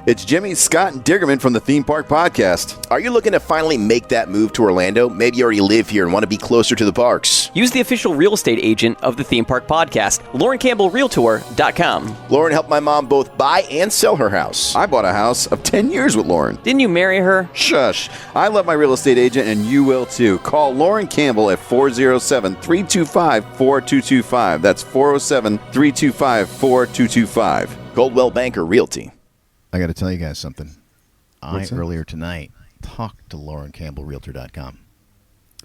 It's Jimmy, Scott, and Dickerman from the Theme Park Podcast. Are you looking to finally make that move to Orlando? Maybe you already live here and want to be closer to the parks. Use the official real estate agent of the Theme Park Podcast, LaurenCampbellRealtor.com. Lauren helped my mom both buy and sell her house. I bought a house of 10 years with Lauren. Didn't you marry her? Shush. I love my real estate agent, and you will too. Call Lauren Campbell at 407-325-4225. That's 407-325-4225. Goldwell Banker Realty. I got to tell you guys something. Earlier tonight, talked to LaurenCampbellRealtor.com.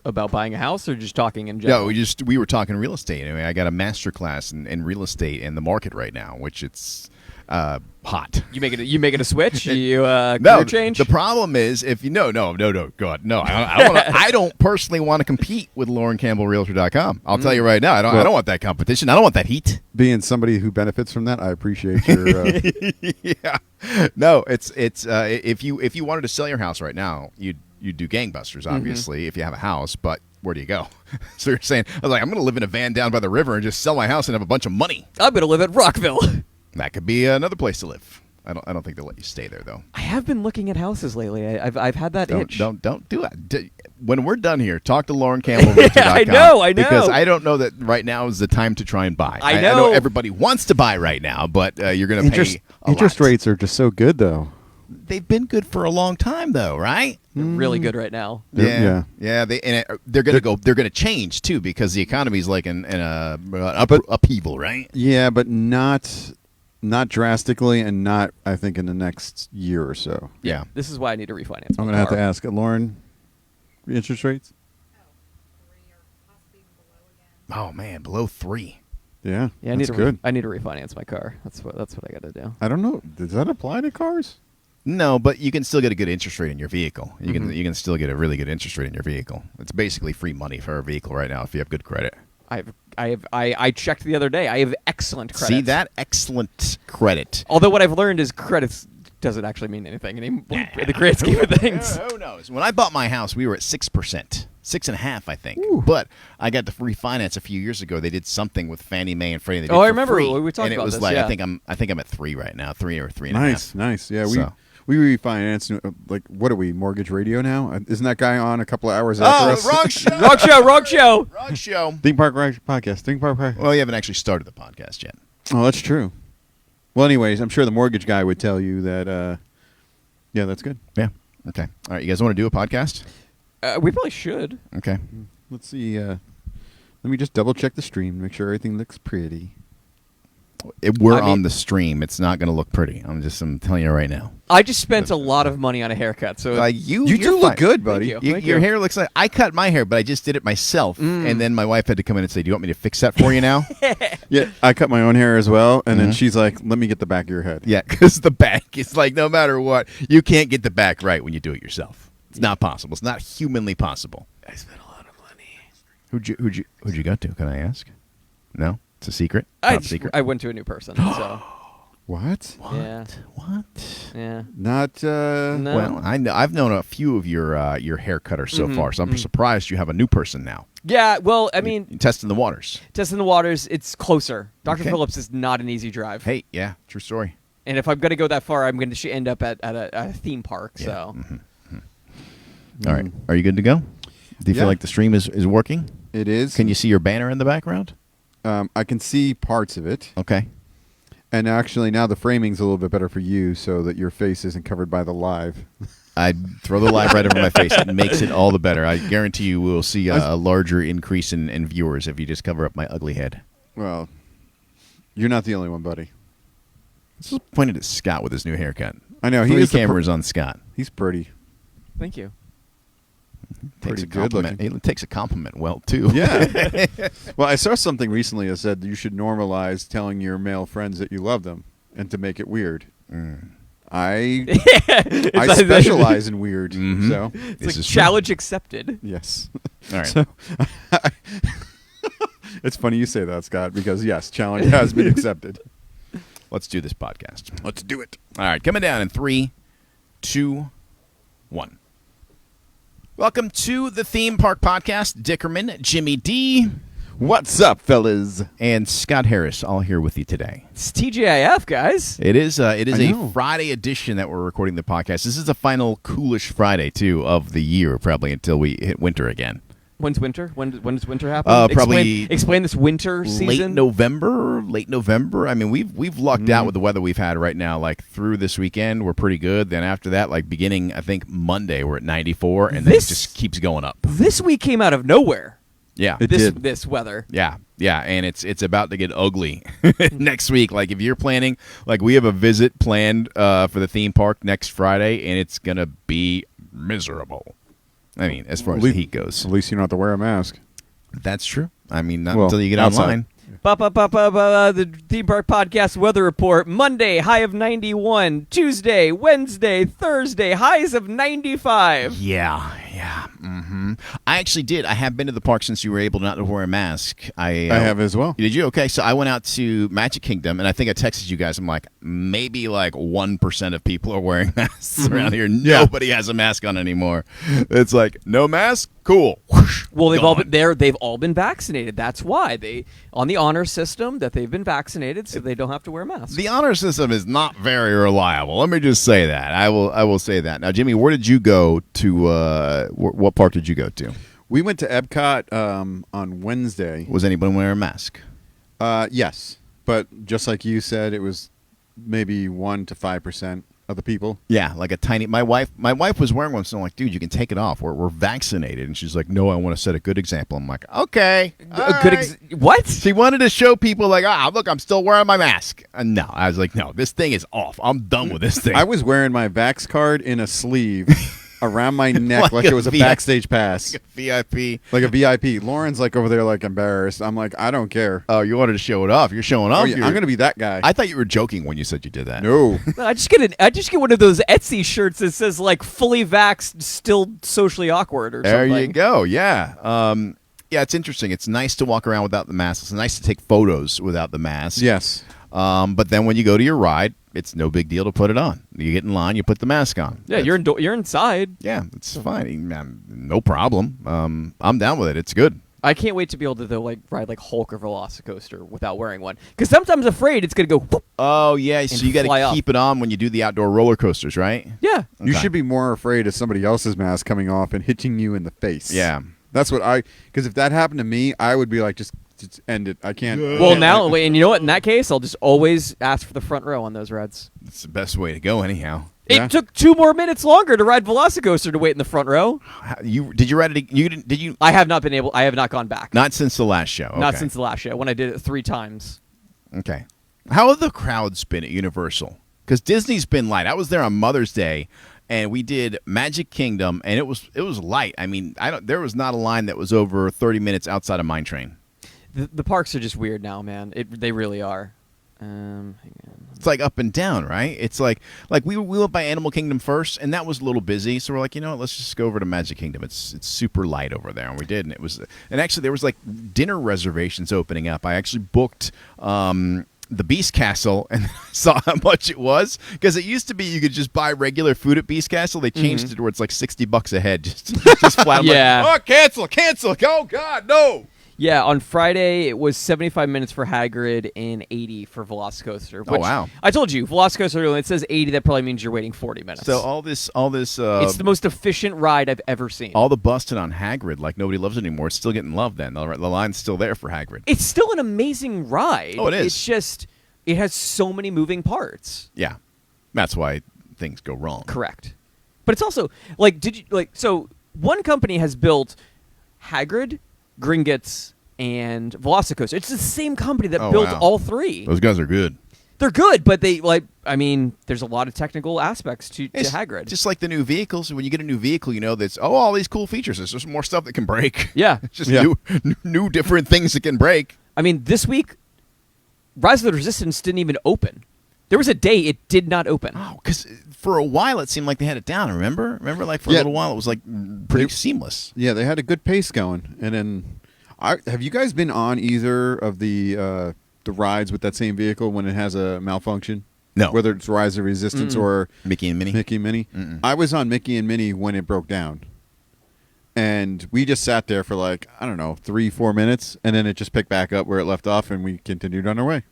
About buying a house or just talking in general? No, we were talking real estate. I mean, I got a master class in real estate in the market right now, which it's hot. You make it a switch? You No, career change? the problem is if you go on. No, I don't personally want to compete with LaurenCampbellRealtor.com. I'll tell you right now, I don't want that competition. I don't want that heat. Being somebody who benefits from that, I appreciate your. Yeah, no, it's if you wanted to sell your house right now, you'd do gangbusters, obviously, if you have a house, but where do you go? So you're saying, I was like, I'm going to live in a van down by the river and just sell my house and have a bunch of money. I'm going to live at Rockville. That could be another place to live. I don't think they'll let you stay there, though. I have been looking at houses lately. I've had that itch. Don't do it. When we're done here, talk to LaurenCampbellRealtor.com. I know. Because I don't know that right now is the time to try and buy. I I know. know everybody wants to buy right now, but you're going to pay a interest lot. rates are just so good, though. They've been good for a long time, though, right? They're really good right now. Yeah. They're going to go. They're going to change too because the economy's like in a upheaval, right? Yeah, but not drastically, and not, I think, in the next year or so. Yeah. This is why I need to refinance. I'm going to have to ask Lauren, interest rates? Oh man, below 3. Yeah, Yeah, that's good. I need to refinance my car. That's what I got to do. I don't know. Does that apply to cars? No, but you can still get a good interest rate in your vehicle. You can still get a really good interest rate in your vehicle. It's basically free money for a vehicle right now if you have good credit. I checked the other day. I have excellent credit. See that? Excellent credit. Although what I've learned is credits doesn't actually mean anything in the grand scheme of things. Who knows? When I bought my house, we were at 6%. 6.5%, I think. Ooh. But I got to refinance a few years ago. They did something with Fannie Mae and Freddie. They did I for remember free. we talked and about it was this, like yeah. I think I'm at 3 right now, 3 or 3.5. Nice. Yeah, So. we refinanced. Like, what are we? Mortgage Radio now? Isn't that guy on a couple of hours after us? Wrong show. Wrong show. Wrong show. Theme Park Podcast. Theme Park Podcast. Well, you haven't actually started the podcast yet. Oh, that's true. Well, anyways, I'm sure the mortgage guy would tell you that. Yeah, that's good. Yeah. Okay. All right. You guys want to do a podcast? We probably should. Okay. Let's see. Let me just double check the stream, make sure everything looks pretty. We're on the stream. It's not going to look pretty. I'm telling you right now. I just spent a lot of money on a haircut, so You do look good, buddy. Thank you. Your hair looks like I cut my hair, but I just did it myself, and then my wife had to come in and say, "Do you want me to fix that for you now?" Yeah, I cut my own hair as well, and then she's like, "Let me get the back of your head." Yeah, because the back is like no matter what, you can't get the back right when you do it yourself. It's not possible. It's not humanly possible. I spent a lot of money. Who'd you go to? Can I ask? No, it's a secret. Top secret. I went to a new person. So What? yeah, What? yeah. Not. No. Well, I've known a few of your hair cutters so far, so I'm surprised you have a new person now. Yeah, well, I mean, You're testing the waters. testing the waters, it's closer. Dr. Okay. Phillips is not an easy drive. Hey, yeah, true story. And if I'm going to go that far, I'm going to end up at a theme park. So All right, are you good to go? Do you Yeah. feel like the stream is working? It is. Can you see your banner in the background? I can see parts of it, Okay. and actually now the framing's a little bit better for you, so that your face isn't covered by the live. I'd throw the live right over my face. It makes it all the better. I guarantee you will see a larger increase in viewers if you just cover up my ugly head. Well, you're not the only one, buddy. This is pointed at Scott with his new haircut. I know Three he's cameras on Scott. He's pretty. thank you. Takes Pretty a good compliment. looking. He takes a compliment well too. Yeah. Well, I saw something recently that said you should normalize telling your male friends that you love them, and to make it weird. I specialize in weird, so It's This like is true. challenge accepted. yes. All right. So, it's funny you say that, Scott, because yes, challenge has been accepted. Let's do this podcast. Let's do it. All right, coming down in 3, 2, 1. Welcome to the Theme Park Podcast. Dickerman, Jimmy D. What's up, fellas? And Scott Harris, all here with you today. It's TGIF, guys. It is a know. Friday edition that we're recording the podcast. This is the final coolish Friday, too, of the year, probably until we hit winter again. When's winter? When does winter happen? Probably explain this winter season. Late November. I mean, we've lucked out with the weather we've had right now. Like through this weekend, we're pretty good. Then after that, like beginning, I think Monday, we're at 94, and then it just keeps going up. This week came out of nowhere. Yeah, This weather. Yeah, and it's about to get ugly next week. Like if you're planning, like we have a visit planned for the theme park next Friday, and it's gonna be miserable. I mean, as far as the heat goes. At least you don't have to wear a mask. That's true. I mean, not Well, until you get outside. online. The Theme Park Podcast weather report. Monday, high of 91. Tuesday, Wednesday, Thursday, highs of 95. Yeah. Mm-hmm. I actually did. I have been to the park since you were able not to wear a mask. I have as well. Did you? Okay, so I went out to Magic Kingdom, and I think I texted you guys. I'm like, maybe like 1% of people are wearing masks around here. Nobody has a mask on anymore. It's like, no mask? Cool. Whoosh, Well, they've all gone. been there. They've all been vaccinated. That's why they on the honor system that they've been vaccinated, so they don't have to wear masks. The honor system is not very reliable. Let me just say that. I will say that. Now, Jimmy, where did you go to? What park did you go to? We went to Epcot on Wednesday. Was anyone wearing a mask? Yes, but just like you said, it was maybe 1 to 5% of the people. Yeah, like a tiny. My wife was wearing one, so I'm like, dude, you can take it off. We're vaccinated, and she's like, no, I want to set a good example. I'm like, okay, What? She wanted to show people like, look, I'm still wearing my mask. No, I was like, no, this thing is off. I'm done with this thing. I was wearing my Vax card in a sleeve around my neck like Like it was a VIP. backstage pass. VIP. Like a VIP. Lauren's like over there like embarrassed. I'm like, I don't care. Oh, you wanted to show it off. You're showing off. Oh, yeah, I'm going to be that guy. I thought you were joking when you said you did that. No. I just get one of those Etsy shirts that says like fully vaxxed, still socially awkward or There something. you go. Yeah. Yeah, it's interesting. It's nice to walk around without the mask. It's nice to take photos without the mask. Yes. But then when you go to your ride, it's no big deal to put it on. You get in line, you put the mask on. Yeah, you're inside. Yeah, it's fine. No problem. I'm down with it. It's good. I can't wait to be able to ride like Hulk or Velocicoaster without wearing one. Because sometimes I'm afraid it's gonna go. Whoop. Oh yeah, so you got fly to off. keep it on when you do the outdoor roller coasters, right? Yeah. You Okay. should be more afraid of somebody else's mask coming off and hitting you in the face. Yeah. That's what because if that happened to me, I would be like, just end it. I can't. Well, now, and you know what? In that case, I'll just always ask for the front row on those rides. It's the best way to go, anyhow. Yeah. It took 2 more minutes longer to ride Velocicoaster to wait in the front row. Did you ride it? You didn't? Did you? I have not been able. I have not gone back. Not since the last show. Not Okay. since the last show when I did it 3 times. Okay. How have the crowds been at Universal? Because Disney's been light. I was there on Mother's Day, and we did Magic Kingdom, and it was light. I mean, there was not a line that was over 30 minutes outside of Mine Train. The parks are just weird now, man. They really are. Hang on. It's like up and down, right? It's like we went by Animal Kingdom first, and that was a little busy. So we're like, you know what? Let's just go over to Magic Kingdom. It's super light over there, and we did. And actually there was like dinner reservations opening up. I actually booked the Beast Castle and saw how much it was, because it used to be you could just buy regular food at Beast Castle. They changed it where it's like $60 a head, just flat. Yeah. Like, oh, cancel! Oh God, no! Yeah, on Friday it was 75 minutes for Hagrid and 80 for Velocicoaster. Which wow. I told you, Velocicoaster, when it says 80, that probably means you're waiting 40 minutes. So all this. It's the most efficient ride I've ever seen. All the busting on Hagrid, like nobody loves it anymore. It's still getting love. Then the line's still there for Hagrid. It's still an amazing ride. Oh, it is. It's just it has so many moving parts. Yeah, that's why things go wrong. Correct. But it's also so one company has built Hagrid, Gringotts, and Velocicoaster. It's the same company that built wow. all 3. Those guys are good. They're good, but there's a lot of technical aspects to Hagrid. Just like the new vehicles. When you get a new vehicle, you know that's all these cool features. There's just more stuff that can break. Yeah. It's just new different things that can break. I mean, this week, Rise of the Resistance didn't even open. There was a day it did not open. Oh, because for a while it seemed like they had it down. Remember, like for a little while it was like pretty seamless. Yeah, they had a good pace going. And then, have you guys been on either of the rides with that same vehicle when it has a malfunction? No. Whether it's Rise of Resistance or Mickey and Minnie. Mickey and Minnie. Mm-mm. I was on Mickey and Minnie when it broke down. And we just sat there for like, I don't know, 3-4 minutes, and then it just picked back up where it left off, and we continued on our way.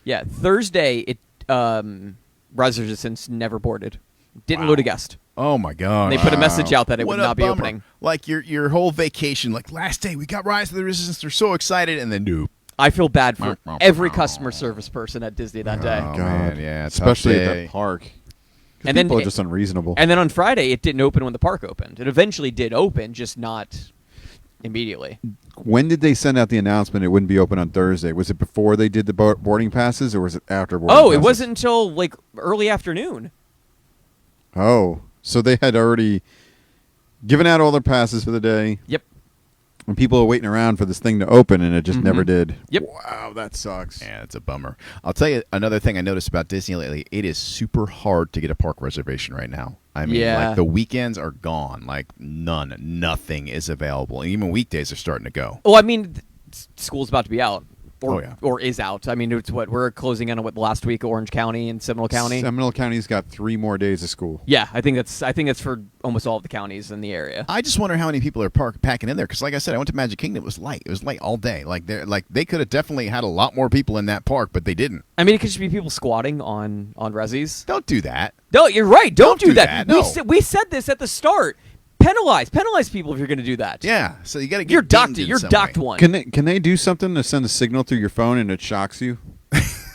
Yeah, Thursday, Rise of Resistance never boarded. Didn't load a guest. Oh my god! They put a message out that it What would a not be bummer. opening. Like your whole vacation, like last day, we got Rise of the Resistance. They're so excited, and then nope. I feel bad for every customer service person at Disney that day. Oh man, yeah, Especially tough at day. that park. 'Cause And then people are just unreasonable. And then on Friday, it didn't open when the park opened. It eventually did open, just not immediately. When did they send out the announcement it wouldn't be open on Thursday? Was it before they did the boarding passes, or was it after boarding Oh, passes? it wasn't until like early afternoon. Oh, so they had already given out all their passes for the day, Yep. and people were waiting around for this thing to open, and it just never did. Yep. Wow, that sucks. Yeah, it's a bummer. I'll tell you another thing I noticed about Disney lately. It is super hard to get a park reservation right now. I mean, Yeah. like the weekends are gone. Like nothing is available. And even weekdays are starting to go. Well, I mean, school's about to be out. Or, Oh, yeah. or is out. I mean, it's what we're closing on the last week of Orange County and Seminole County. Seminole County's got 3 more days of school. Yeah, I think that's for almost all of the counties in the area. I just wonder how many people are packing in there because, like I said, I went to Magic Kingdom. It was light. It was light all day. They could have definitely had a lot more people in that park, but they didn't. I mean, it could just be people squatting on resis. Don't do that. No, you're right. Don't do that. No. We said this at the start. Penalize people if you're going to do that. Yeah. So you got to get You're docked. dinged in You're some docked way. one. Can they do something to send a signal through your phone and it shocks you?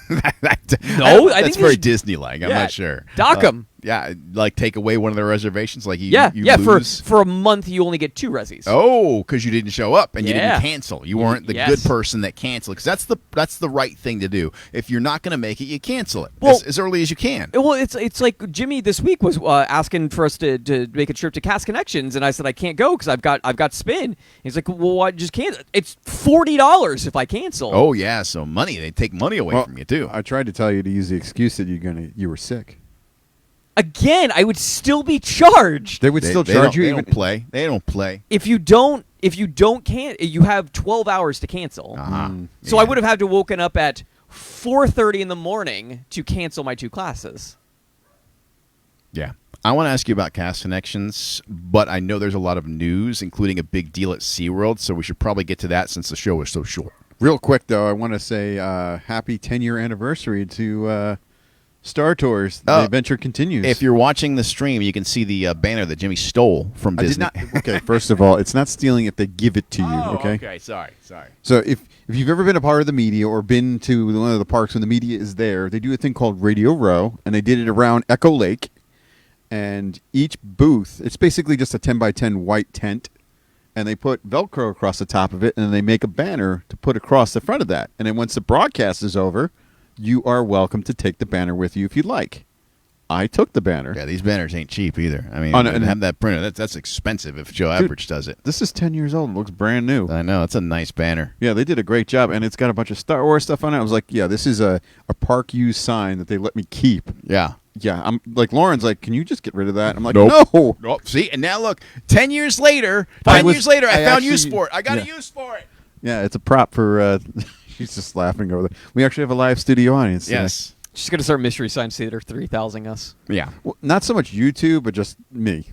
No, I think that's they very should- Disney-like. I'm Yeah, not sure. dock 'em. Yeah, like take away one of their reservations. Like you Yeah, you lose. for a month you only get 2 resis. Oh, because you didn't show up and you Yeah. didn't cancel. You weren't the Yes. good person that canceled. Because that's the right thing to do. If you're not going to make it, you cancel it Well- as early as you can. Well, it's like Jimmy this week was asking for us to make a trip to Cast Connections, and I said I can't go because I've got spin. He's like, well, I just can't. It's $40 if I cancel. Oh yeah, so money they take money away from you too. I tried to tell you to use the excuse that you were sick. Again, I would still be charged They would still they charge don't- you They even. don't play. They don't play. if you don't you have 12 hours to cancel. So I would have had to woken up at 4:30 in the morning to cancel my 2 classes. Yeah. I want to ask you about Cast Connections, but I know there's a lot of news, including a big deal at SeaWorld, so we should probably get to that since the show is so short. Real quick though, I want to say happy 10-year anniversary to Star Tours. The Oh. adventure continues. If you're watching the stream, you can see the banner that Jimmy stole from I did Disney. not. Okay, first of all, it's not stealing if they give it to you. Okay. Sorry. So if you've ever been a part of the media or been to one of the parks when the media is there, they do a thing called Radio Row, and they did it around Echo Lake. And each booth, it's basically just a 10 by 10 white tent, and they put Velcro across the top of it, and then they make a banner to put across the front of that. And then once the broadcast is over, you are welcome to take the banner with you if you'd like. I took the banner. Yeah, these banners ain't cheap either. I mean, Oh, no, and no. have that printed. That's expensive if Joe Dude. Average does it. This is 10 years old. It looks brand new. I know. It's a nice banner. Yeah, they did a great job, and it's got a bunch of Star Wars stuff on it. I was like, yeah, this is a park use sign that they let me keep. Yeah. Yeah, I'm like, Lauren's like, can you just get rid of that? I'm like, Nope. no. Oh, see, and now look, 10 years later, I 10 was- years later, I I found actually- use for it. I got a yeah. use for it. Yeah, it's a prop for, she's just laughing over there. We actually have a live studio audience today. Yes. She's going to start Mystery Science Theater 3000 us. Yeah. Well, not so much YouTube, but just me.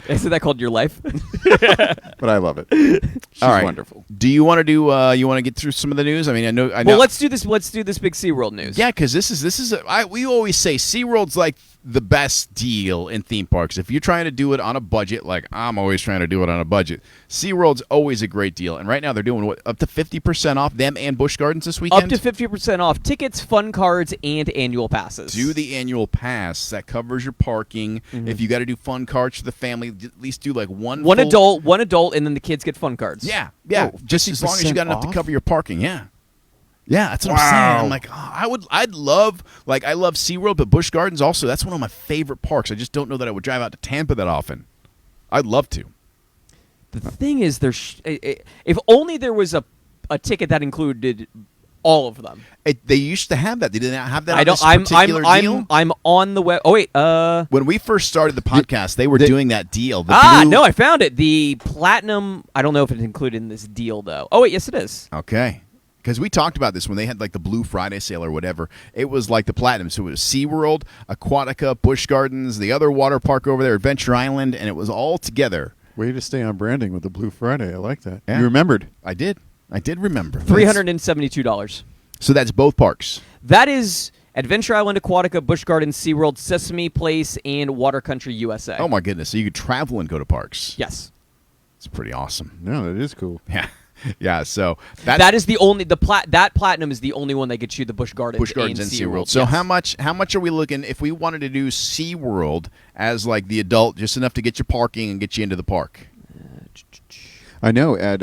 Isn't that called Your Life? But I love it. She's All right. wonderful. Do you want to do? You want to get through some of the news? I mean, I know. Well, let's do this. Let's do this big SeaWorld news. Yeah, because this is. We always say SeaWorld's like the best deal in theme parks. If you're trying to do it on a budget, like I'm always trying to do it on a budget, SeaWorld's always a great deal. And right now they're doing up to 50% off them and Busch Gardens this weekend. Up to 50% off tickets, fun cards, and annual passes. Do the annual pass that covers your parking. If you got to do fun cards for the family, at least do like one full- one adult, and then the kids get fun cards. Yeah. Oh, Just as long as you got enough to 50% cover your parking. Yeah. Yeah, that's what I'm saying. I'm like, I'd love, like, I love SeaWorld, but Busch Gardens also, that's one of my favorite parks. I just don't know that I would drive out to Tampa that often. I'd love to. The thing is, if only there was a ticket that included all of them. They used to have that. They didn't have that. I don't. On this particular deal. I'm on the web. Oh wait. When we first started the podcast, they were doing that deal. The blue- No, I found it. The platinum. I don't know if it's included in this deal though. Oh wait, yes it is. Okay. Because we talked about this when they had like the Blue Friday sale or whatever. It was like the platinum. So it was SeaWorld, Aquatica, Busch Gardens, the other water park over there, Adventure Island, and it was all together. Way to stay on branding with the Blue Friday. I like that. Yeah. You remembered. I did remember. $372. So that's both parks. That is Adventure Island, Aquatica, Busch Gardens, SeaWorld, Sesame Place, and Water Country USA. Oh my goodness! So you could travel and go to parks. Yes. It's pretty awesome. No, that is cool. Yeah, yeah. So That is the only that platinum is the only one that gets you the Busch Gardens, Busch Gardens and SeaWorld. SeaWorld. So Yes. how much are we looking if we wanted to do SeaWorld as like the adult, just enough to get you parking and get you into the park? I know at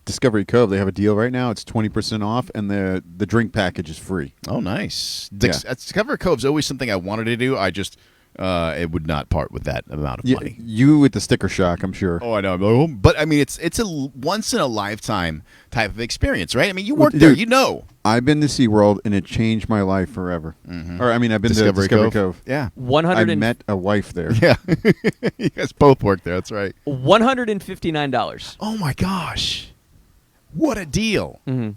Discovery Cove they have a deal right now. It's 20% off, and the drink package is free. Oh, nice. Yeah. Discovery Cove's always something I wanted to do. I just it would not part with that amount of money. You with the sticker shock, I'm sure. Oh, I know. But I mean, it's a once in a lifetime type of experience, right? I mean, you work Dude, there, you know. I've been to SeaWorld, and it changed my life forever. Or, I mean, I've been to Discovery Cove. Yeah. I met a wife there. Yeah. You guys both work there. That's right. $159. Oh my gosh. What a deal. Mhm.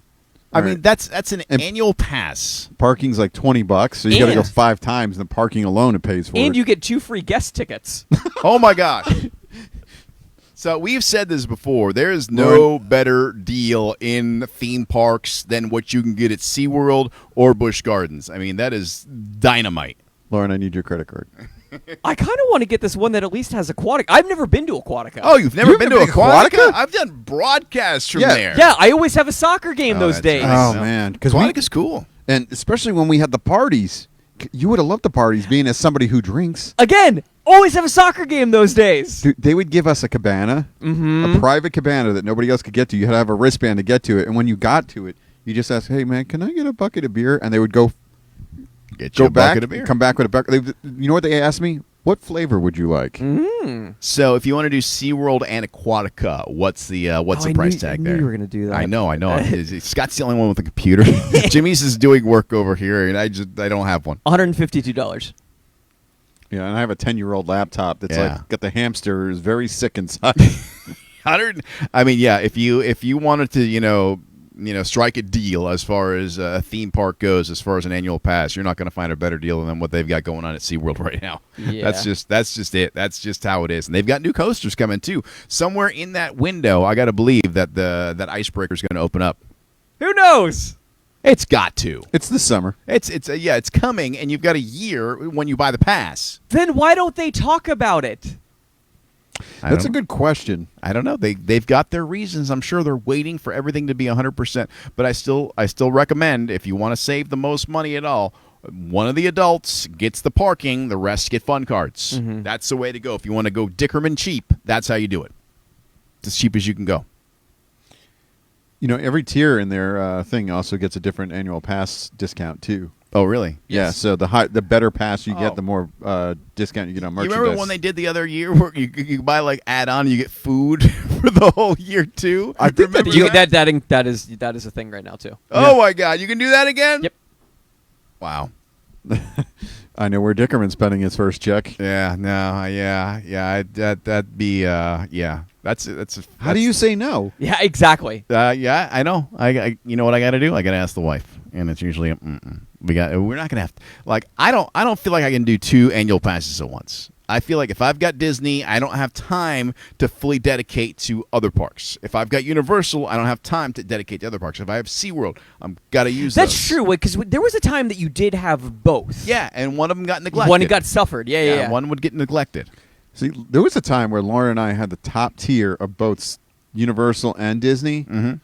I All mean, right. that's an annual pass. Parking's like $20, so you got to go And- 5 times. And the parking alone it pays for And it. you get 2 free guest tickets. Oh my gosh. So we've said this before. There is no better deal in theme parks than what you can get at SeaWorld or Busch Gardens. I mean, that is dynamite. Lauren, I need your credit card. I kind of want to get this one that at least has Aquatica. I've never been to Aquatica. Oh, you've never been to been to Aquatica? Aquatica? I've done broadcasts from Yeah. there. Yeah, I always have a soccer game Oh, those that's days. right. Oh, No. man. Because we, Aquatica's cool. and especially when we had the parties. You would have loved the parties, being as somebody who drinks. Again, always have a soccer game those days. Dude, they would give us a cabana, a private cabana that nobody else could get to. You had to have a wristband to get to it. And when you got to it, you just asked, "Hey, man, can I get a bucket of beer?" And they would go Get you a back, bucket of beer. come back with a bucket. You know what they asked me? What flavor would you like? So if you want to do SeaWorld and Aquatica, what's the price tag I there? knew you were going to do that. I know. Scott's the only one with a computer. Jimmy's is doing work over here, and I don't have one. $152. Yeah, and I have a 10-year-old laptop that's Yeah. like got the hamster is very sick inside. 100. I mean, yeah. If you wanted to, strike a deal as far as a theme park goes, as far as an annual pass, you're not going to find a better deal than what they've got going on at SeaWorld right now. Yeah. That's just it. That's just how it is. And they've got new coasters coming too. Somewhere in that window, I got to believe that that icebreaker is going to open up. Who knows? It's got to. It's this summer. It's coming, and you've got a year when you buy the pass. Then why don't they talk about it? That's a good question. I don't know. They've got their reasons. I'm sure they're waiting for everything to be 100%. But I still recommend, if you want to save the most money at all, one of the adults gets the parking, the rest get fun cards. That's the way to go. If you want to go Dickerman cheap, that's how you do it. It's as cheap as you can go. You know, every tier in their thing also gets a different annual pass discount too. Oh, really? Yeah, so the better pass you Oh. get, the more discount you get on You merchandise. remember when they did the other year where you buy like add-on, you get food for the whole year too? I think Remember That is a thing right now too. Oh my God! You can do that again? Yep. Wow. I know where Dickerman's spending his first check. Yeah. No. Yeah. That'd be. Yeah. That's. How do you say no? Yeah, exactly. Yeah, I know. I you know what I got to do? I got to ask the wife, and it's usually a, we're not gonna have to, like I don't feel like I can do 2 annual passes at once. I feel like if I've got Disney, I don't have time to fully dedicate to other parks. If I've got Universal, I don't have time to dedicate to other parks. If I have SeaWorld, I'm got to use That's those. true, because there was a time that you did have both. Yeah, and one of them got neglected. One got suffered. Yeah. One would get neglected. See, there was a time where Lauren and I had the top tier of both Universal and Disney, and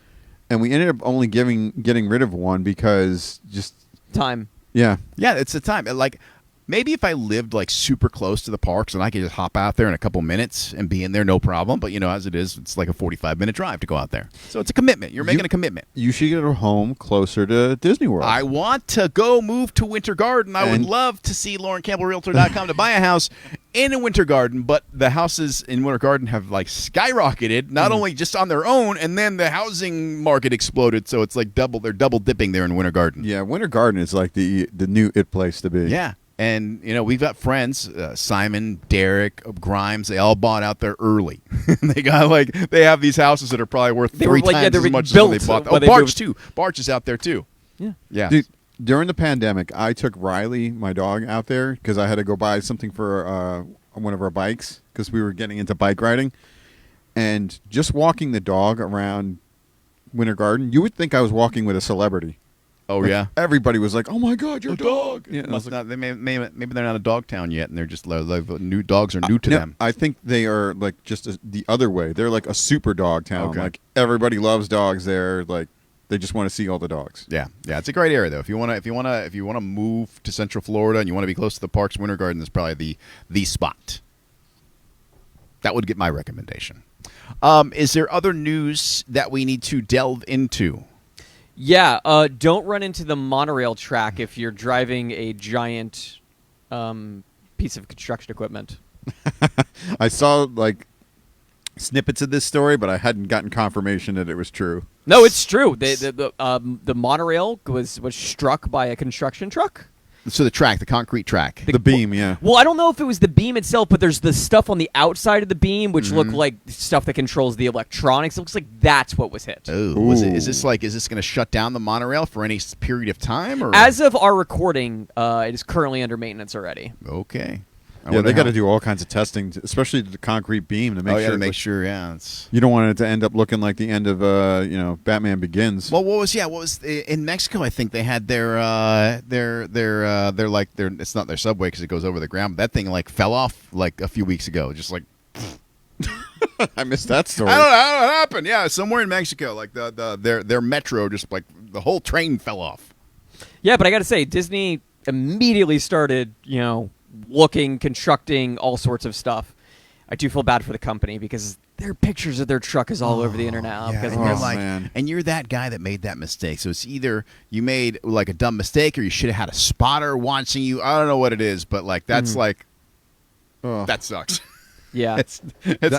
we ended up only getting rid of one because just Time. yeah. Yeah, it's the time. Like, maybe if I lived like super close to the parks and I could just hop out there in a couple minutes and be in there, no problem. But as it is, it's like a 45-minute drive to go out there. So it's a commitment. You're making a commitment. You should get a home closer to Disney World. I want to go move to Winter Garden. I would And- love to see LaurenCampbellRealtor.com to buy a house in a Winter Garden, but the houses in Winter Garden have like skyrocketed, not only just on their own, and then the housing market exploded. So it's like they're double dipping there in Winter Garden. Yeah, Winter Garden is like the new it place to be. Yeah. And, we've got friends, Simon, Derek, Grimes, they all bought out there early. they have these houses that are probably worth They were 3 like- yeah, times they as were much built as when they bought them. when Oh, they Barch, moved. too. Barch is out there, too. Yeah. Yeah. Dude, during the pandemic, I took Riley, my dog, out there because I had to go buy something for one of our bikes because we were getting into bike riding, and just walking the dog around Winter Garden, you would think I was walking with a celebrity. Oh Like, yeah. everybody was like, "Oh my God, your dog!" Yeah, and I was Must like, not, they maybe they're not a dog town yet, and they're just new dogs are new to no, them. I think they are like just the other way. They're like a super dog town. Okay. Like everybody loves dogs there. Like they just want to see all the dogs. Yeah, it's a great area though. If you want to move to Central Florida and you want to be close to the parks, Winter Garden is probably the spot. That would get my recommendation. Is there other news that we need to delve into? Yeah, don't run into the monorail track if you're driving a giant piece of construction equipment. I saw like snippets of this story, but I hadn't gotten confirmation that it was true. No, it's true. The monorail was struck by a construction truck. So the concrete track. The beam, yeah. Well, I don't know if it was the beam itself, but there's the stuff on the outside of the beam, which look like stuff that controls the electronics. It looks like that's what was hit. Oh, is this going to shut down the monorail for any period of time? Or As of our recording, it is currently under maintenance already. okay. Yeah, they got to do all kinds of testing, especially the concrete beam to make sure. to make sure. Yeah, it's. You don't want it to end up looking like the end of Batman Begins. Well, what was in Mexico? I think they had their it's not their subway because it goes over the ground. But that thing like fell off like a few weeks ago. Just like I missed that story. I don't know how it happened. Yeah, somewhere in Mexico, like their metro, just like the whole train fell off. Yeah, but I got to say, Disney immediately started, constructing all sorts of stuff. I do feel bad for the company because their pictures of their truck is all over the internet now. Yeah, Because and of you're this. like, man. and you're that guy that made that mistake. So it's either you made like a dumb mistake, or you should have had a spotter watching you. I don't know what it is, but like that's like Ugh. that sucks. Yeah. it's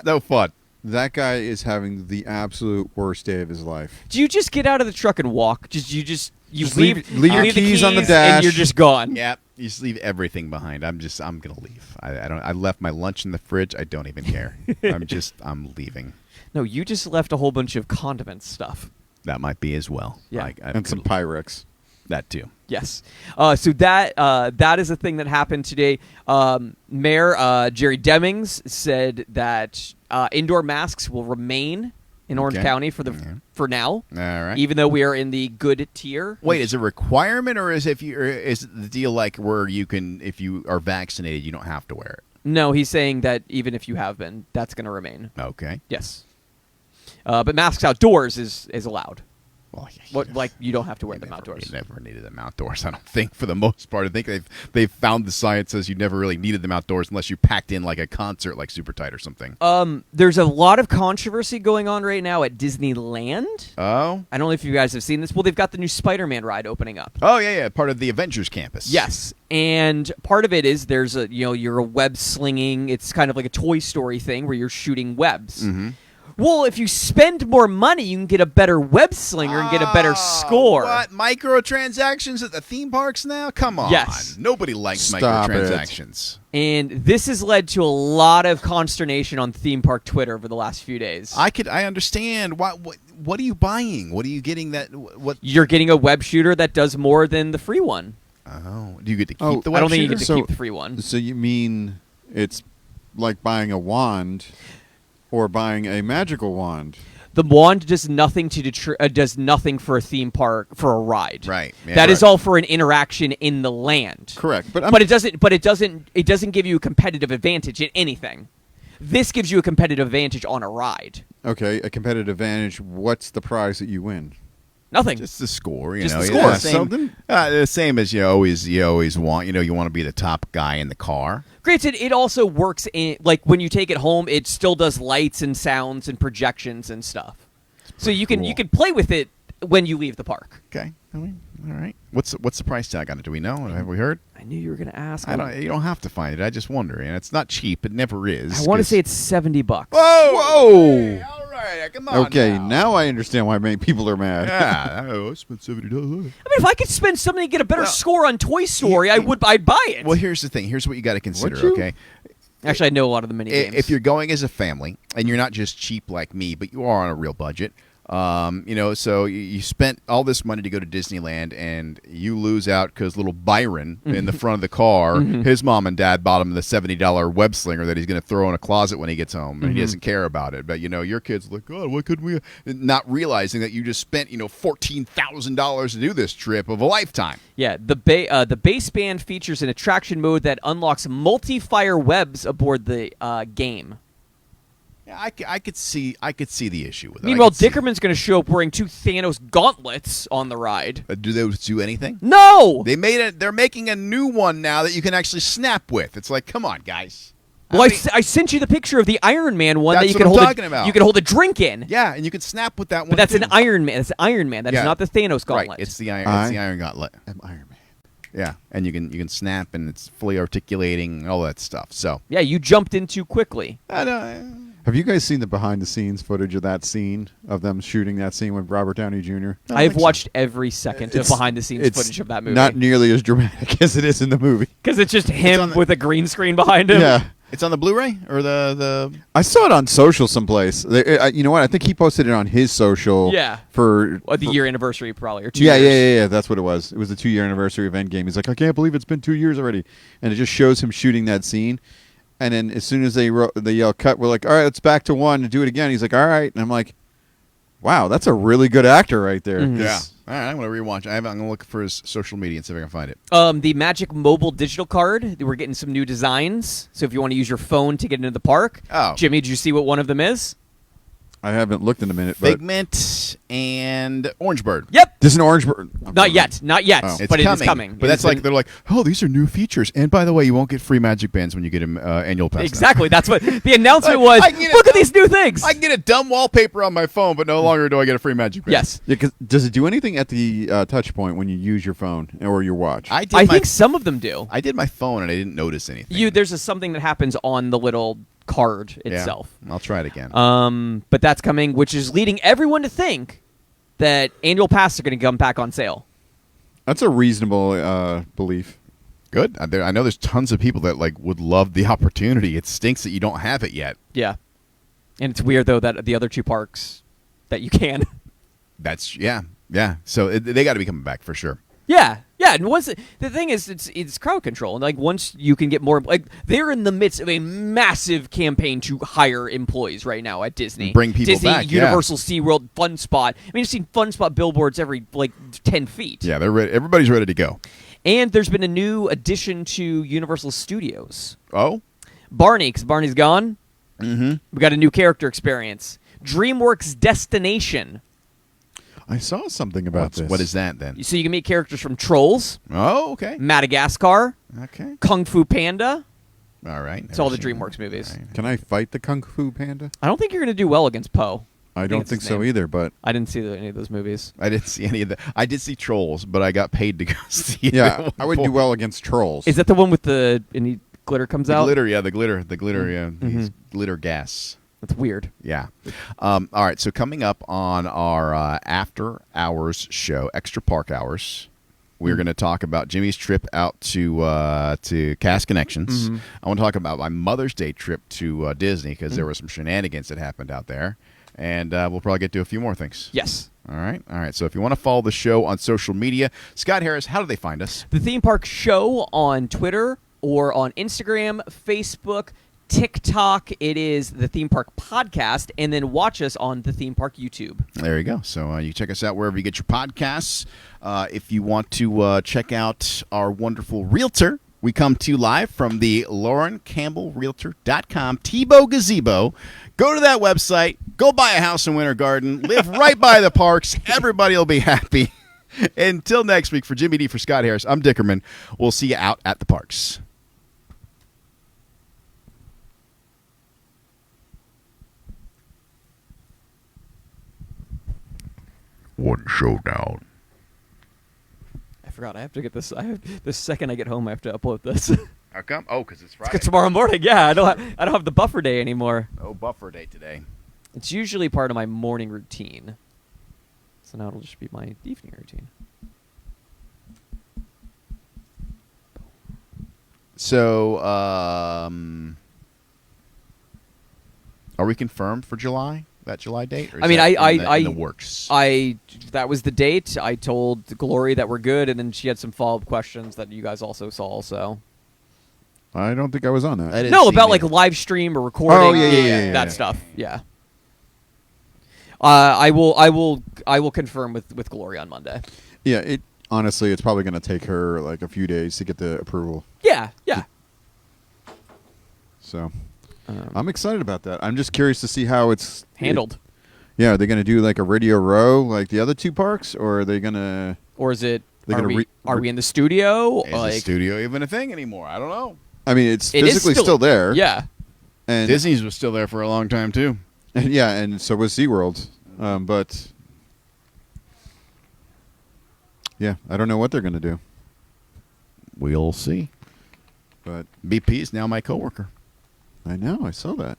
no fun. That guy is having the absolute worst day of his life. Do you just get out of the truck and walk? You Just leave your the keys on the and dash. you're just gone. Yeah, you just leave everything behind. I'm gonna leave. I left my lunch in the fridge. I don't even care. I'm leaving. No, you just left a whole bunch of condiment stuff. That might be as well. Yeah. And some Pyrex. that too. Yes. So that is a thing that happened today. Mayor Jerry Demings said that indoor masks will remain in Orange Okay. County for now. All right. Even though we are in the good tier. Wait, is it a requirement, or is it the deal like where you can, if you are vaccinated, you don't have to wear it? No, he's saying that even if you have been, that's going to remain. Okay. Yes. But masks outdoors is allowed. Well, You don't have to wear them outdoors. You never needed them outdoors, I don't think, for the most part. I think they've found the science says you never really needed them outdoors unless you packed in like a concert like Super Tight or something. There's a lot of controversy going on right now at Disneyland. Oh? I don't know if you guys have seen this. Well, they've got the new Spider-Man ride opening up. Oh, yeah, part of the Avengers campus. Yes, and part of it is there's you're a web slinging. It's kind of like a Toy Story thing where you're shooting webs. Mm-hmm. Well, if you spend more money, you can get a better web slinger and get a better score. What? Microtransactions at the theme parks now? Come on. Yes. Nobody likes Stop microtransactions. And this has led to a lot of consternation on theme park Twitter over the last few days. I understand. What are you buying? What are you getting that what You're getting a web shooter that does more than the free one. Oh, do you get to keep Oh, the I web don't think you shooter? get to So- keep the free one. So you mean it's like buying a wand or buying a magical wand? The wand does nothing does nothing for a theme park for a ride. Right. Yeah, That is correct. all for an interaction in the land. Correct. But It doesn't give you a competitive advantage in anything. This gives you a competitive advantage on a ride. okay, a competitive advantage. What's the prize that you win? Nothing. Just the score, Just know. the Yeah, score. Same, Something? the same as you always want. You want to be the top guy in the car. Granted, it also works in like when you take it home, it still does lights and sounds and projections and stuff. So you can play with it when you leave the park. Okay. All right. What's the price tag on it? Do we know? Have we heard? I knew you were going to ask. You don't have to find it. I just wonder, and it's not cheap. It never is. I want to 'cause- say it's $70. Whoa! All right, come on. Okay, now I understand why many people are mad. Yeah, I spent $70. I mean, if I could spend something to get a better score on Toy Story, I'd buy it. Well, here's the thing. Here's what you got to consider. Would you? Okay, Actually, I know a lot of the mini games. if you're going as a family and you're not just cheap like me, but you are on a real budget, So you spent all this money to go to Disneyland, and you lose out because little Byron in the front of the car, his mom and dad bought him the $70 web slinger that he's going to throw in a closet when he gets home, and he doesn't care about it. But your kid's like, God, what could we? Not realizing that you just spent $14,000 to do this trip of a lifetime. Yeah, the baseband features an attraction mode that unlocks multi-fire webs aboard the game. Yeah, I could see the issue with it. Meanwhile, Dickerman's going to show up wearing 2 Thanos gauntlets on the ride. Do those do anything? No! They're making a new one now that you can actually snap with. It's like, come on, guys. Well, I sent you the picture of the Iron Man one that That's you what can I'm hold. talking about. You can hold a drink in. Yeah, and you can snap with that one. But that's too. an Iron Man. That's Iron Man. That is Yeah. not the Thanos gauntlet. Right, it's the Iron Gauntlet. I'm Iron Man. Yeah, and you can snap, and it's fully articulating, all that stuff. So Yeah, you jumped in too quickly. Have you guys seen the behind-the-scenes footage of that scene, of them shooting that scene with Robert Downey Jr.? I've watched every second of It's- behind-the-scenes it's footage of that movie. Not nearly as dramatic as it is in the movie. Because it's just him on the- with a green screen behind him. Yeah. it's on the Blu-ray or the. I saw it on social someplace. You know what? I think he posted it on his social. Yeah. For The year anniversary, probably, or 2 yeah, years. yeah. That's what it was. It was the 2-year anniversary of Endgame. He's like, I can't believe it's been 2 years already, and it just shows him shooting that scene. And then as soon as they yell cut, we're like, all right, let's back to 1 and do it again. He's like, all right, and I'm like, wow, that's a really good actor right there. Mhm. Yeah. All right, I'm going to rewatch. I'm going to look for his social media and see if I can find it. The Magic Mobile digital card. We're getting some new designs. So if you want to use your phone to get into the park. Oh. Jimmy, did you see what one of them is? I haven't looked in a minute, but Figment and Orange Bird. Yep. there's an orange bird. Not yet. Not yet. Oh. It's But it is coming. But It that's has like been- they're like, oh, these are new features. And by the way, you won't get free magic bands when you get an annual pass. now. Exactly. That's what the announcement Like, was. I can get Look it at these new things. I can get a dumb wallpaper on my phone, but no longer do I get a free magic band. Yes. Yeah, 'cause does it do anything at the touch point when you use your phone or your watch? I did I my think some of them do. I did my phone and I didn't notice anything. There's something that happens on the little card Yeah. itself. I'll try it again. But that's coming, which is leading everyone to think that annual passes are going to come back on sale. That's a reasonable belief. Good. I know there's tons of people that would love the opportunity. It stinks that you don't have it yet. Yeah. And it's weird, though, that the other 2 parks that you can. That's yeah. So they got to be coming back for sure. Yeah. And once the thing is, it's crowd control, and once you can get more, they're in the midst of a massive campaign to hire employees right now at Disney. Bring people Disney, back, yeah. Universal, SeaWorld, Fun Spot. I mean, you've seen Fun Spot billboards every 10 feet. Yeah, they're ready. Everybody's ready to go. And there's been a new addition to Universal Studios. Oh. Barney, because Barney's gone. Mm-hmm. We got a new character experience. DreamWorks Destination. I saw something about this. What is that then? So you can meet characters from Trolls, Oh, okay. Madagascar, Okay. Kung Fu Panda. All right. It's all the Never seen DreamWorks that. movies. All right. Can I fight the Kung Fu Panda? I don't think you're going to do well against Poe. I don't it's think his so name. either, but I didn't see any of those movies. I didn't see any of that. I did see Trolls, but I got paid to go see it. yeah, I would do well against trolls. Is that the one with any glitter comes The out? glitter, yeah, the glitter, yeah, Mhm. these glitter gas. That's weird. Yeah. All right. So coming up on our after hours show, Extra Park Hours, we're going to talk about Jimmy's trip out to Cast Connections. I want to talk about my Mother's Day trip to Disney because there were some shenanigans that happened out there, and we'll probably get to a few more things. Yes. All right. So if you want to follow the show on social media, Scott Harris, how do they find us? The Theme Park Show on Twitter or on Instagram, Facebook, TikTok. It is the Theme Park Podcast, and then watch us on the Theme Park YouTube. There you go. So you check us out wherever you get your podcasts. If you want to check out our wonderful realtor, we come to you live from the LaurenCampbellRealtor.com Tebow Gazebo. Go to that website. Go buy a house in Winter Garden. Live right by the parks. Everybody will be happy. Until next week, for Jimmy D, for Scott Harris, I'm Dickerman. We'll see you out at the parks. One showdown. I forgot. I have to get this. The second I get home, I have to upload this. How come? Oh, because it's Friday. Tomorrow morning. Yeah, I don't have the buffer day anymore. Oh, buffer day today. It's usually part of my morning routine. So now it'll just be my evening routine. So, are we confirmed for July? that July date? Or is I mean, that in the works. That was the date. I told Glory that we're good, and then she had some follow-up questions that you guys also saw. So I don't think I was on that. I didn't no, see about me. like live stream or recording. Oh, yeah, that yeah. stuff. Yeah. I will confirm with Glory on Monday. Yeah, honestly, it's probably going to take her like a few days to get the approval. Yeah. So I'm excited about that. I'm just curious to see how it's Handled. Yeah, are they going to do like a Radio Row like the other two parks, or are they going to? Or is it? They're Are gonna we in the studio? Is the studio even a thing anymore? I don't know. I mean, it's It is physically still there. Yeah. And Disney's was still there for a long time too. and so was SeaWorld. But yeah, I don't know what they're going to do. We'll see. But BP is now my coworker. I know, I saw that.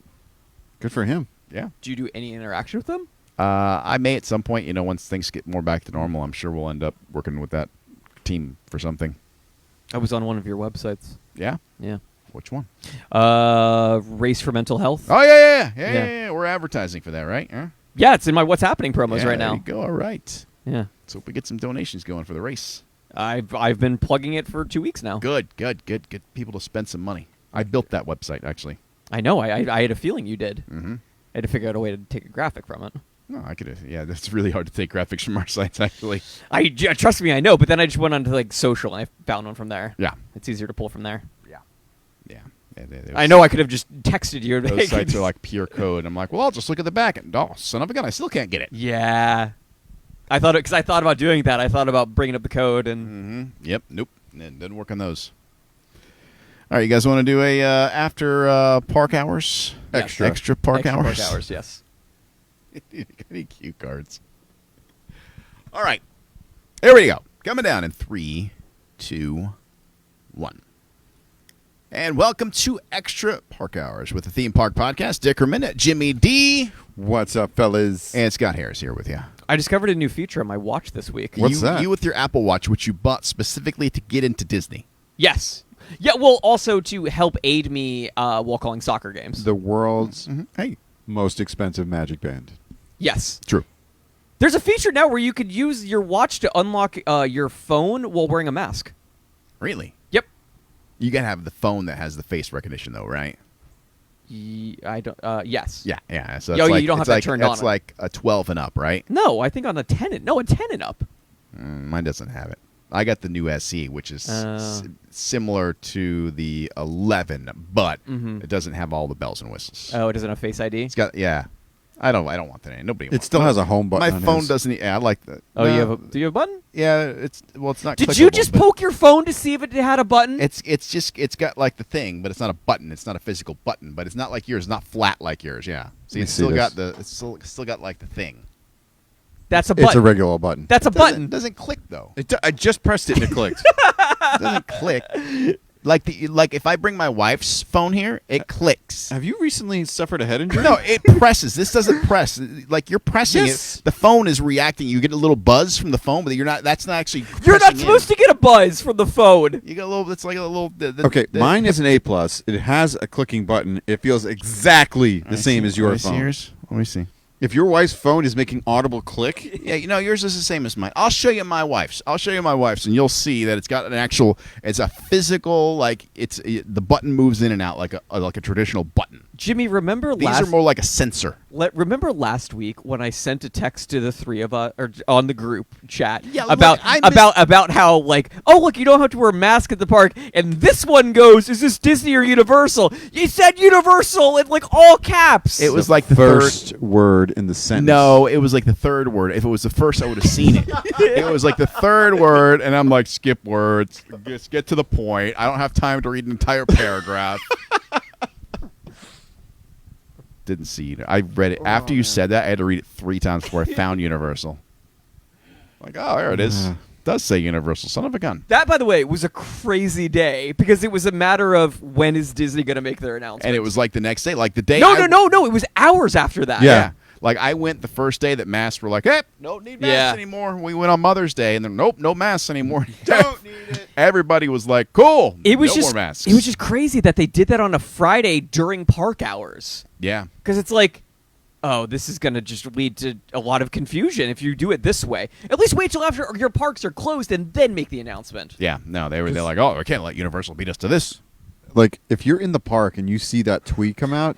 Good for him. Yeah. Do you do any interaction with them? I may at some point, once things get more back to normal, I'm sure we'll end up working with that team for something. I was on one of your websites. Yeah? Yeah. Which one? Race for Mental Health. Oh, yeah. Yeah. We're advertising for that, right? Huh? Yeah, it's in my What's Happening promos Yeah, right there now. you go. All right. Yeah. Let's hope we get some donations going for the race. I've been plugging it for 2 weeks now. Good. Get people to spend some money. I built that website, actually. I know. I had a feeling you did. Mm-hmm. I had to figure out a way to take a graphic from it. No, I could. Yeah, that's really hard to take graphics from our sites, actually. Trust me, I know. But then I just went onto like social and I found one from there. Yeah. It's easier to pull from there. Yeah. I know I could have just texted you. Those sites are like pure code. I'm like, well, I'll just look at the back end. Oh, son of a gun, I still can't get it. Yeah. I thought because I thought about doing that. I thought about bringing up the code and. Mm-hmm. Yep. Nope. It doesn't work on those. All right, you guys want to do a after park hours? Yes. Extra park Extra hours? Park hours, yes. Any cue cards. All right. Here we go. Coming down in 3, 2, 1. And welcome to Extra Park Hours with the Theme Park Podcast. Dickerman, Jimmy D, What's up, fellas? and Scott Harris here with you. I discovered a new feature on my watch this week. What's that? You with your Apple Watch, which you bought specifically to get into Disney. Yes. Yeah, well, also to help aid me while calling soccer games. The world's Hey, most expensive Magic Band. Yes. true. There's a feature now where you could use your watch to unlock your phone while wearing a mask. Really? Yep. You got to have the phone that has the face recognition, though, right? I don't. Yes. Yeah. So Yo, it's you don't have that turned on. It's like a 12 and up, right? No, I think on the 10. No, a 10 and up. Mine doesn't have it. I got the new SE, which is Oh. similar to the 11, but Mhm. it doesn't have all the bells and whistles. Oh, it doesn't have Face ID. It's got I don't want that. Nobody. It wants still that. has a home button. My on phone his. doesn't. I like that. Oh, No, do you have a button? Yeah, it's not. Did you clickable, just but poke your phone to see if it had a button? It's got like the thing, but it's not a button. It's not a physical button, but it's not like yours. It's not flat like yours. Yeah. See, me it's see still this. got still got like the thing. That's a It's button. a regular button. That's a button. It doesn't click though. I just pressed it and it clicked. It doesn't click. Like if I bring my wife's phone here, it clicks. Have you recently suffered a head injury? No, it presses. This doesn't press. Like you're pressing Yes. it. The phone is reacting. You get a little buzz from the phone, but you're not. That's not actually. You're not supposed to get a buzz from the phone. You get a little. It's like a little. Okay, mine is an A+. It has a clicking button. It feels exactly the same as your phone. Let me see. If your wife's phone is making audible click, Yeah, yours is the same as mine. I'll show you my wife's. And you'll see that it's got an actual. It's a physical. Like the button moves in and out like a traditional button. Jimmy, remember These last are more like a sensor. remember last week when I sent a text to the three of us or on the group chat Yeah, about look, about how like, oh look, you don't have to wear a mask at the park, and this one goes, is this Disney or Universal? You said Universal in like all caps. It was like the first word in the sentence. No, it was like the third word. If it was the first, I would have seen it. It was like the third word, and I'm like, skip words. Just get to the point. I don't have time to read an entire paragraph. Didn't see it. I read it. After you said that, I had to read it 3 times before I found Universal. Like, oh, there it is. It does say Universal. Son of a gun. That, by the way, was a crazy day because it was a matter of when is Disney going to make their announcement. And it was like the next day. Like the day. no. It was hours after that. Yeah. Like I went the first day that masks were like, hey, don't need masks Yeah. anymore. We went on Mother's Day, and then nope, no masks anymore. Don't need it. Everybody was like, cool. It was no just more masks. It was just crazy that they did that on a Friday during park hours. Yeah. Because it's like, oh, this is going to just lead to a lot of confusion if you do it this way. At least wait till after your parks are closed and then make the announcement. Yeah, no, they're like, oh, we can't let Universal beat us to this. Like, if you're in the park and you see that tweet come out,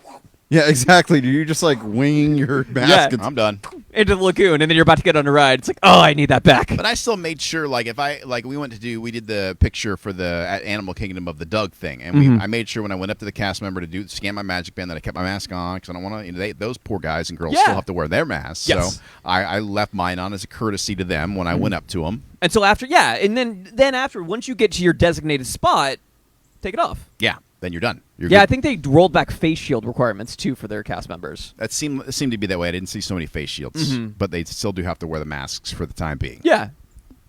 yeah, exactly. You're just like winging your mask. Yeah. I'm done. Into the lagoon, and then you're about to get on a ride. It's like, oh, I need that back. But I still made sure, like, we did the picture for the at Animal Kingdom of the Doug thing, and I made sure when I went up to the cast member to scan my Magic Band that I kept my mask on because I don't want to. Those poor guys and girls still have to wear their masks. Yes. So I left mine on as a courtesy to them when I went up to them. Until after, and then after, once you get to your designated spot, take it off. Yeah, then you're done. You're Yeah, good. I think they rolled back face shield requirements too for their cast members. That seemed to be that way. I didn't see so many face shields, but they still do have to wear the masks for the time being. Yeah,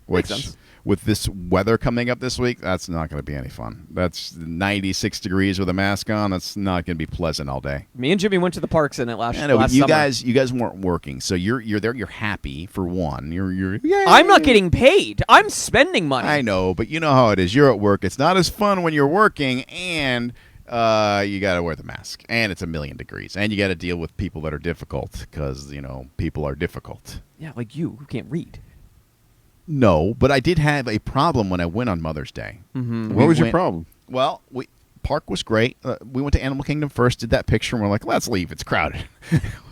Which, makes sense. with this weather coming up this week, that's not going to be any fun. That's 96 degrees with a mask on. That's not going to be pleasant all day. Me and Jimmy went to the parks in it last I know, but you summer. guys weren't working, so you're there. You're happy for one. You're. I'm not getting paid. I'm spending money. I know, but you know how it is. You're at work. It's not as fun when you're working, and you got to wear the mask, and it's 1,000,000 degrees, and you got to deal with people that are difficult because people are difficult. Yeah, like you who can't read. No, but I did have a problem when I went on Mother's Day. What was your problem? Well, park was great. We went to Animal Kingdom first, did that picture, and we're like, let's leave. It's crowded.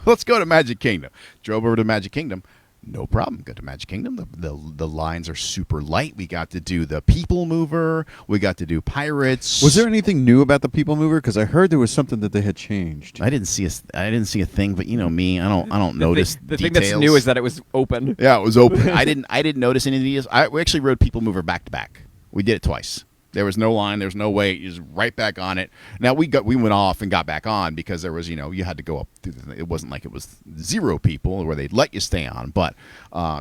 Let's go to Magic Kingdom. Drove over to Magic Kingdom. No problem. Go to Magic Kingdom. The lines are super light. We got to do the People Mover. We got to do Pirates. Was there anything new about the People Mover? Because I heard there was something that they had changed. I didn't see a thing, but you know me, I don't notice The details. thing that's new is that it was open. Yeah, it was open. I didn't notice any of these. We actually rode People Mover back to back. We did it twice. There was no line. There was no wait. You just right back on it. Now we went off and got back on because there was you had to go up. It wasn't like it was 0 people where they'd let you stay on, but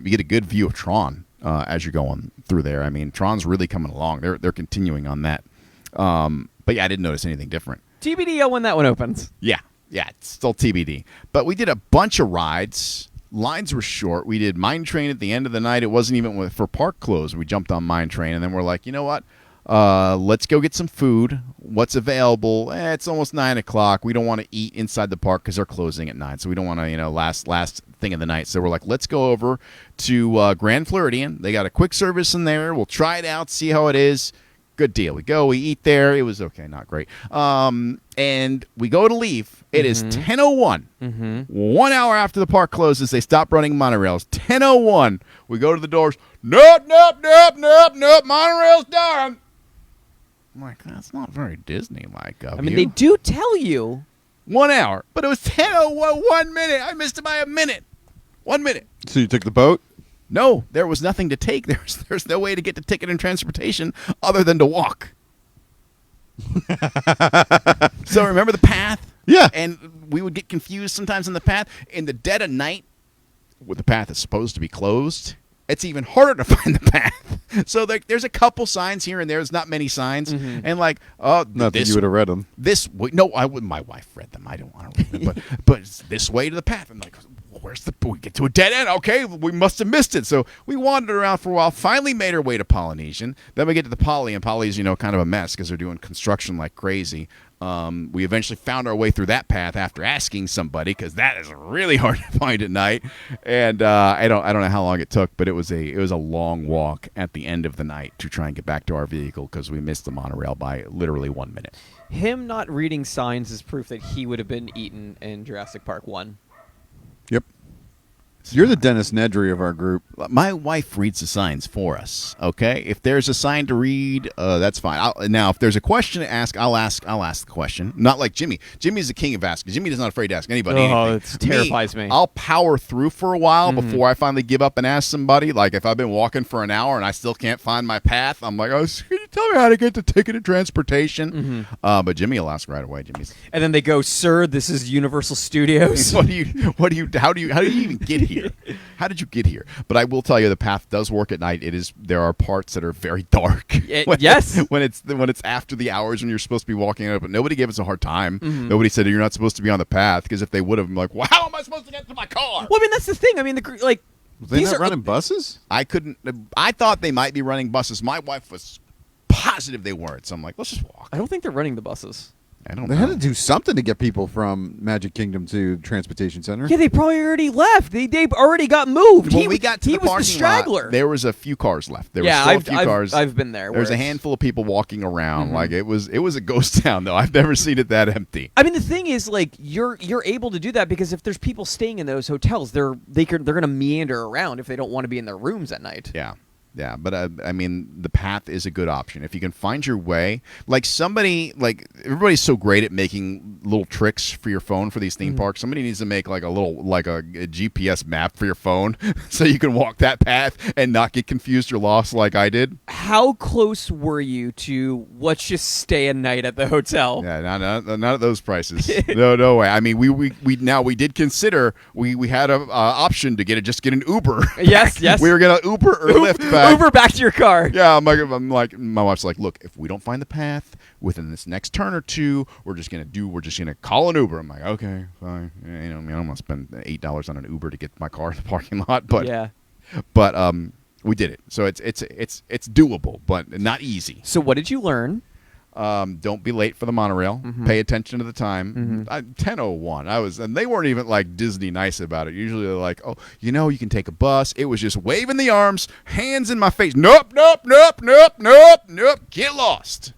you get a good view of Tron as you're going through there. I mean, Tron's really coming along. They're continuing on that. But yeah, I didn't notice anything different. TBD when that one opens. Yeah, it's still TBD. But we did a bunch of rides. Lines were short. We did Mine Train at the end of the night. It wasn't even for park close. We jumped on Mine Train, and then we're like, you know what? Let's go get some food. What's available? It's almost 9 o'clock. We don't want to eat inside the park because they're closing at 9. So we don't want to, last thing of the night. So we're like, let's go over to Grand Floridian. They got a quick service in there. We'll try it out, see how it is. Good deal. We go, we eat there. It was okay, not great. And we go to leave. It is 10:01. 1 hour after the park closes, they stop running monorails. 10:01. We go to the doors. Nope. Monorail's done. I'm like, that's not very Disney-like of I mean, you. they do tell you. 1 hour. But it was 10:01, 1 minute. I missed it by a minute. 1 minute. So you took the boat? No, there was nothing to take. There's no way to get the ticket and transportation other than to walk. So remember the path? Yeah. And we would get confused sometimes in the path. In the dead of night, where the path is supposed to be closed, it's even harder to find the path. So there's a couple signs here and there. There's not many signs. And like, oh, Not that you would have read them. this way. No, I wouldn't. My wife read them. I don't want to read them. But it's this way to the path. I'm like, where's we get to a dead end? Okay, we must have missed it. So we wandered around for a while. Finally made our way to Polynesian. Then we get to the Poly, and Poly's kind of a mess because they're doing construction like crazy. We eventually found our way through that path after asking somebody because that is really hard to find at night. And I don't know how long it took, but it was a long walk at the end of the night to try and get back to our vehicle because we missed the monorail by literally 1 minute. Him not reading signs is proof that he would have been eaten in Jurassic Park 1. Yep. You're the Dennis Nedry of our group. My wife reads the signs for us. Okay, if there's a sign to read, that's fine. Now, if there's a question to ask, I'll ask the question. Not like Jimmy. Jimmy's the king of asking. Jimmy's not afraid to ask anybody anything. It terrifies me. I'll power through for a while before I finally give up and ask somebody. Like if I've been walking for an hour and I still can't find my path, I'm like, oh, can you tell me how to get the ticket and transportation? But Jimmy will ask right away. Jimmy's. And then they go, "Sir, this is Universal Studios." How do you even get here? How did you get here? But I will tell you, the path does work at night. There are parts that are very dark. Yes. when it's after the hours when you're supposed to be walking out. But nobody gave us a hard time. Nobody said you're not supposed to be on the path because if they would have, I'm like, well, how am I supposed to get to my car? Well, I mean, that's the thing. I mean, Was they these not are running buses? I couldn't. I thought they might be running buses. My wife was positive they weren't. So I'm like, let's just walk. I don't think they're running the buses. I don't They know. had to do something to get people from Magic Kingdom to Transportation Center. Yeah, they probably already left. They already got moved. When he we got to he the was the parking straggler. lot, there was a few cars left. There yeah, was still a few cars. I've been there. There was a handful of people walking around. Like it was a ghost town though. I've never seen it that empty. I mean, the thing is, like, you're able to do that because if there's people staying in those hotels, they're going to meander around if they don't want to be in their rooms at night. Yeah. Yeah, but I mean, the path is a good option. If you can find your way, like everybody's so great at making little tricks for your phone for these theme parks. Somebody needs to make like a GPS map for your phone so you can walk that path and not get confused or lost like I did. How close were you to let's just stay a night at the hotel? Yeah, not at those prices. No way. I mean, we did consider we had a option to get an Uber. Yes. We were gonna Uber or Lyft back. Uber back to your car. Yeah, I'm like, my wife's like, look, if we don't find the path within this next turn or two, we're just gonna call an Uber. I'm like, okay, fine. I don't want to spend $8 on an Uber to get my car in the parking lot, but Yeah. but we did it. So it's doable, but not easy. So what did you learn? Don't be late for the monorail. Pay attention to the time. 10:01. And they weren't even like Disney nice about it. Usually they're like, oh, you can take a bus. It was just waving the arms, hands in my face. Nope. Get lost.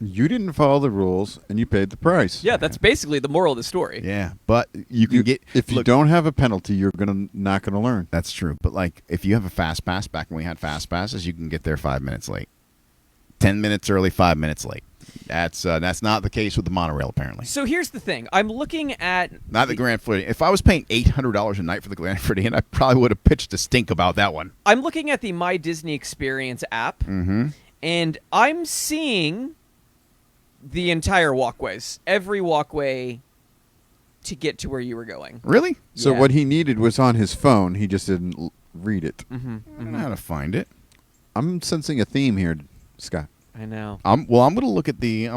You didn't follow the rules, and you paid the price. Yeah, that's basically the moral of the story. Yeah, but you can get If you don't have a penalty, you're not gonna learn. That's true. But like, if you have a fast pass, back when we had fast passes, you can get there 5 minutes late, 10 minutes early, 5 minutes late. That's not the case with the monorail, apparently. So here's the thing. I'm looking at Not the Grand Floridian. If I was paying $800 a night for the Grand Floridian, I probably would have pitched a stink about that one. I'm looking at the My Disney Experience app, and I'm seeing the entire walkways, every walkway to get to where you were going. Really? So Yeah. what he needed was on his phone. He just didn't read it. I don't know how to find it. I'm sensing a theme here, Scott. I know. I'm gonna look at the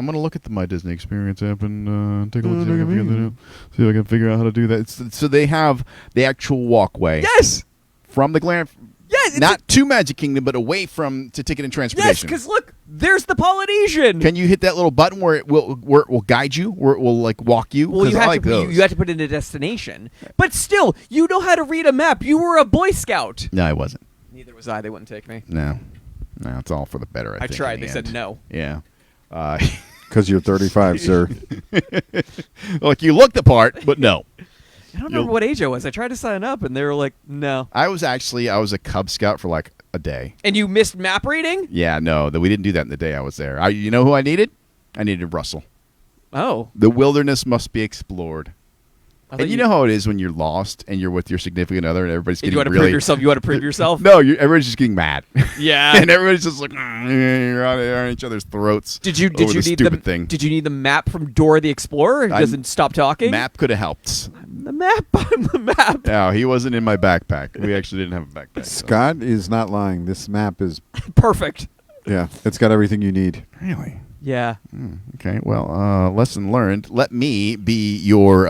My Disney Experience app and take a look, see if I can figure out how to do that. So they have the actual walkway. Yes. From the Grand. Yes. Not to Magic Kingdom, but away from to Ticket and Yes, Transportation. because look, there's the Polynesian. Can you hit that little button where it will guide you, where it will like walk you? Well, 'Cause you I have like to those. you have to put in a destination, but still, you know how to read a map. You were a Boy Scout. No, I wasn't. Neither was I. They wouldn't take me. No, it's all for the better. I think, tried. in They the said end. no. Yeah. Because you're 35, sir. Like you look the part, but no. I don't remember what age I was. I tried to sign up, and they were like, "No." I was a Cub Scout for like a day. And you missed map reading? Yeah, no, we didn't do that in the day I was there. You know who I needed? I needed Russell. Oh, The wilderness must be explored. I thought And you know how it is when you're lost and you're with your significant other and everybody's you getting want to really prove yourself. You want to prove yourself? No, everybody's just getting mad. Yeah. And everybody's just like you're on each other's throats. Did you over need the stupid thing? Did you need the map from Dora the Explorer? He doesn't stop talking. Map could have helped. The map. I'm the map. No, he wasn't in my backpack. We actually didn't have a backpack. so- Scott is not lying. This map is, Perfect. yeah, it's got everything you need. Really? Yeah. Okay. Well, lesson learned. Let me be your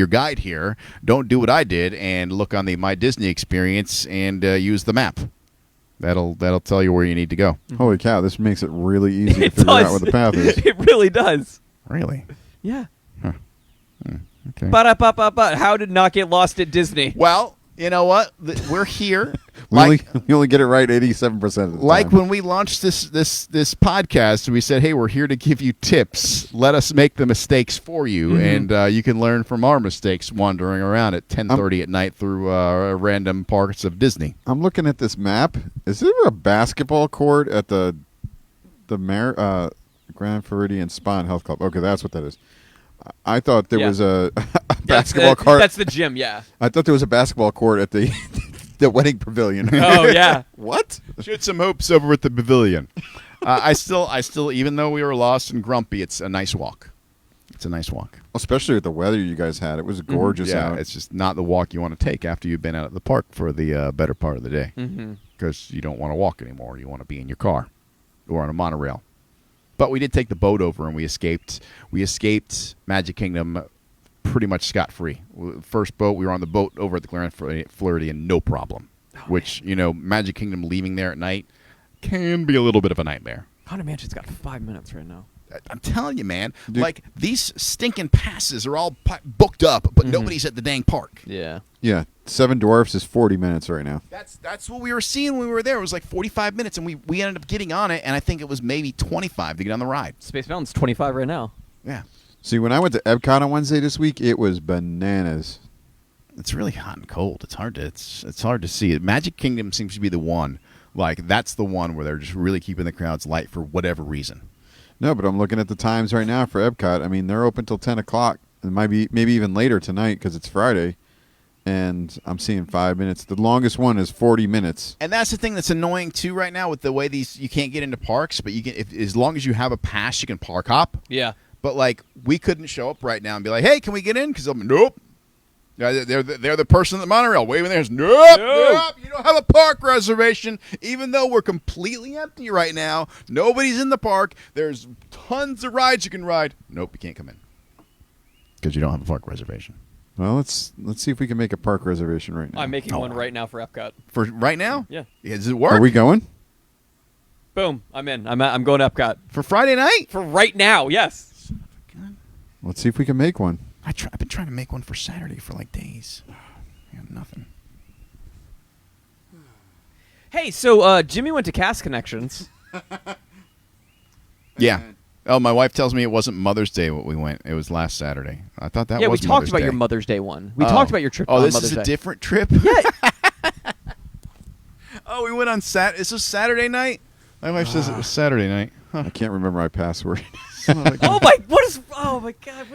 guide here. Don't do what I did and look on the My Disney Experience and use the map. That'll tell you where you need to go. Holy cow, this makes it really easy to It figure does. out where the path is. It really does. Really? Yeah. Okay. But how did not get lost at Disney? Well, you know what? We're here. We only get it right 87% of the Like time. when we launched this podcast, we said, "Hey, we're here to give you tips. Let us make the mistakes for you, and you can learn from our mistakes wandering around at 10:30 at night through random parts of Disney." I'm looking at this map. Is there a basketball court at the Grand Floridian Spa and Health Club? Okay, that's what that is. I thought there was a basketball court. That's the gym, yeah. I thought there was a basketball court at the the wedding pavilion. Oh, yeah. What? Shoot some hoops over at the pavilion. I still, even though we were lost and grumpy, it's a nice walk. It's a nice walk. Especially with the weather you guys had. It was gorgeous Yeah, out. it's just not the walk you want to take after you've been out at the park for the better part of the day. Because you don't want to walk anymore. You want to be in your car or on a monorail. But we did take the boat over and we escaped Magic Kingdom pretty much scot-free. First boat, we were on the boat over at the Grand Floridian, no problem. Which, Magic Kingdom leaving there at night can be a little bit of a nightmare. Haunted Mansion's got 5 minutes right now. I'm telling you, man. Like these stinking passes are all booked up, but nobody's at the dang park. Yeah. Yeah, Seven Dwarfs is 40 minutes right now. That's what we were seeing when we were there. It was like 45 minutes, and we ended up getting on it, and I think it was maybe 25 to get on the ride. Space Mountain's 25 right now. Yeah. See, when I went to Epcot on Wednesday this week, it was bananas. It's really hot and cold. It's hard to see it. Magic Kingdom seems to be the one. Like that's the one where they're just really keeping the crowds light for whatever reason. No, but I'm looking at the times right now for Epcot. I mean, they're open till 10 o'clock. It might be maybe even later tonight because it's Friday. And I'm seeing 5 minutes. The longest one is 40 minutes. And that's the thing that's annoying too right now with the way you can't get into parks, but you can as long as you have a pass, you can park hop. Yeah. But like we couldn't show up right now and be like, "Hey, can we get in?" Because I'm nope. Yeah, they're the person at the monorail waving theirs. Nope, you don't have a park reservation. Even though we're completely empty right now, nobody's in the park. There's tons of rides you can ride. Nope, you can't come in because you don't have a park reservation. Well, let's see if we can make a park reservation right now. I'm making one right now for Epcot. For right now? Yeah. Does it work? Are we going? Boom. I'm in. I'm going to Epcot. For Friday night? For right now, yes. Let's see if we can make one. I've been trying to make one for Saturday for like days. I got nothing. Hey, so Jimmy went to Cast Connections. Yeah. Oh, my wife tells me it wasn't Mother's Day when we went. It was last Saturday. I thought that was we talked Mother's about Day. your Mother's Day one. We talked about your trip on this Mother's is a Day. different trip? Yeah. Oh, we went on This was Saturday night? My wife says it was Saturday night. I can't remember my password. oh my God. What is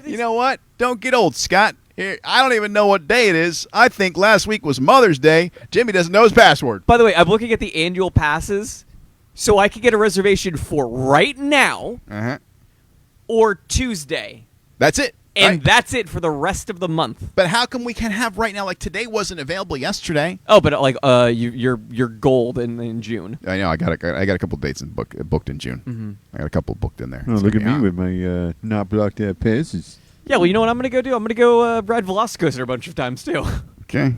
You know what? Don't get old, Scott. Here, I don't even know what day it is. I think last week was Mother's Day. Jimmy doesn't know his password. By the way, I'm looking at the annual passes, so I could get a reservation for right now or Tuesday. That's it. And right? that's it for the rest of the month. But how come we can have right now? Like today wasn't available yesterday. Oh, but like you're gold in June. I know. I got a couple dates booked in June. Mm-hmm. I got a couple booked in there. Oh, It's look at gonna me be with my not blocked out passes. Yeah, well, you know what I'm going to go do? I'm going to go ride Velocicoaster a bunch of times, too. Okay.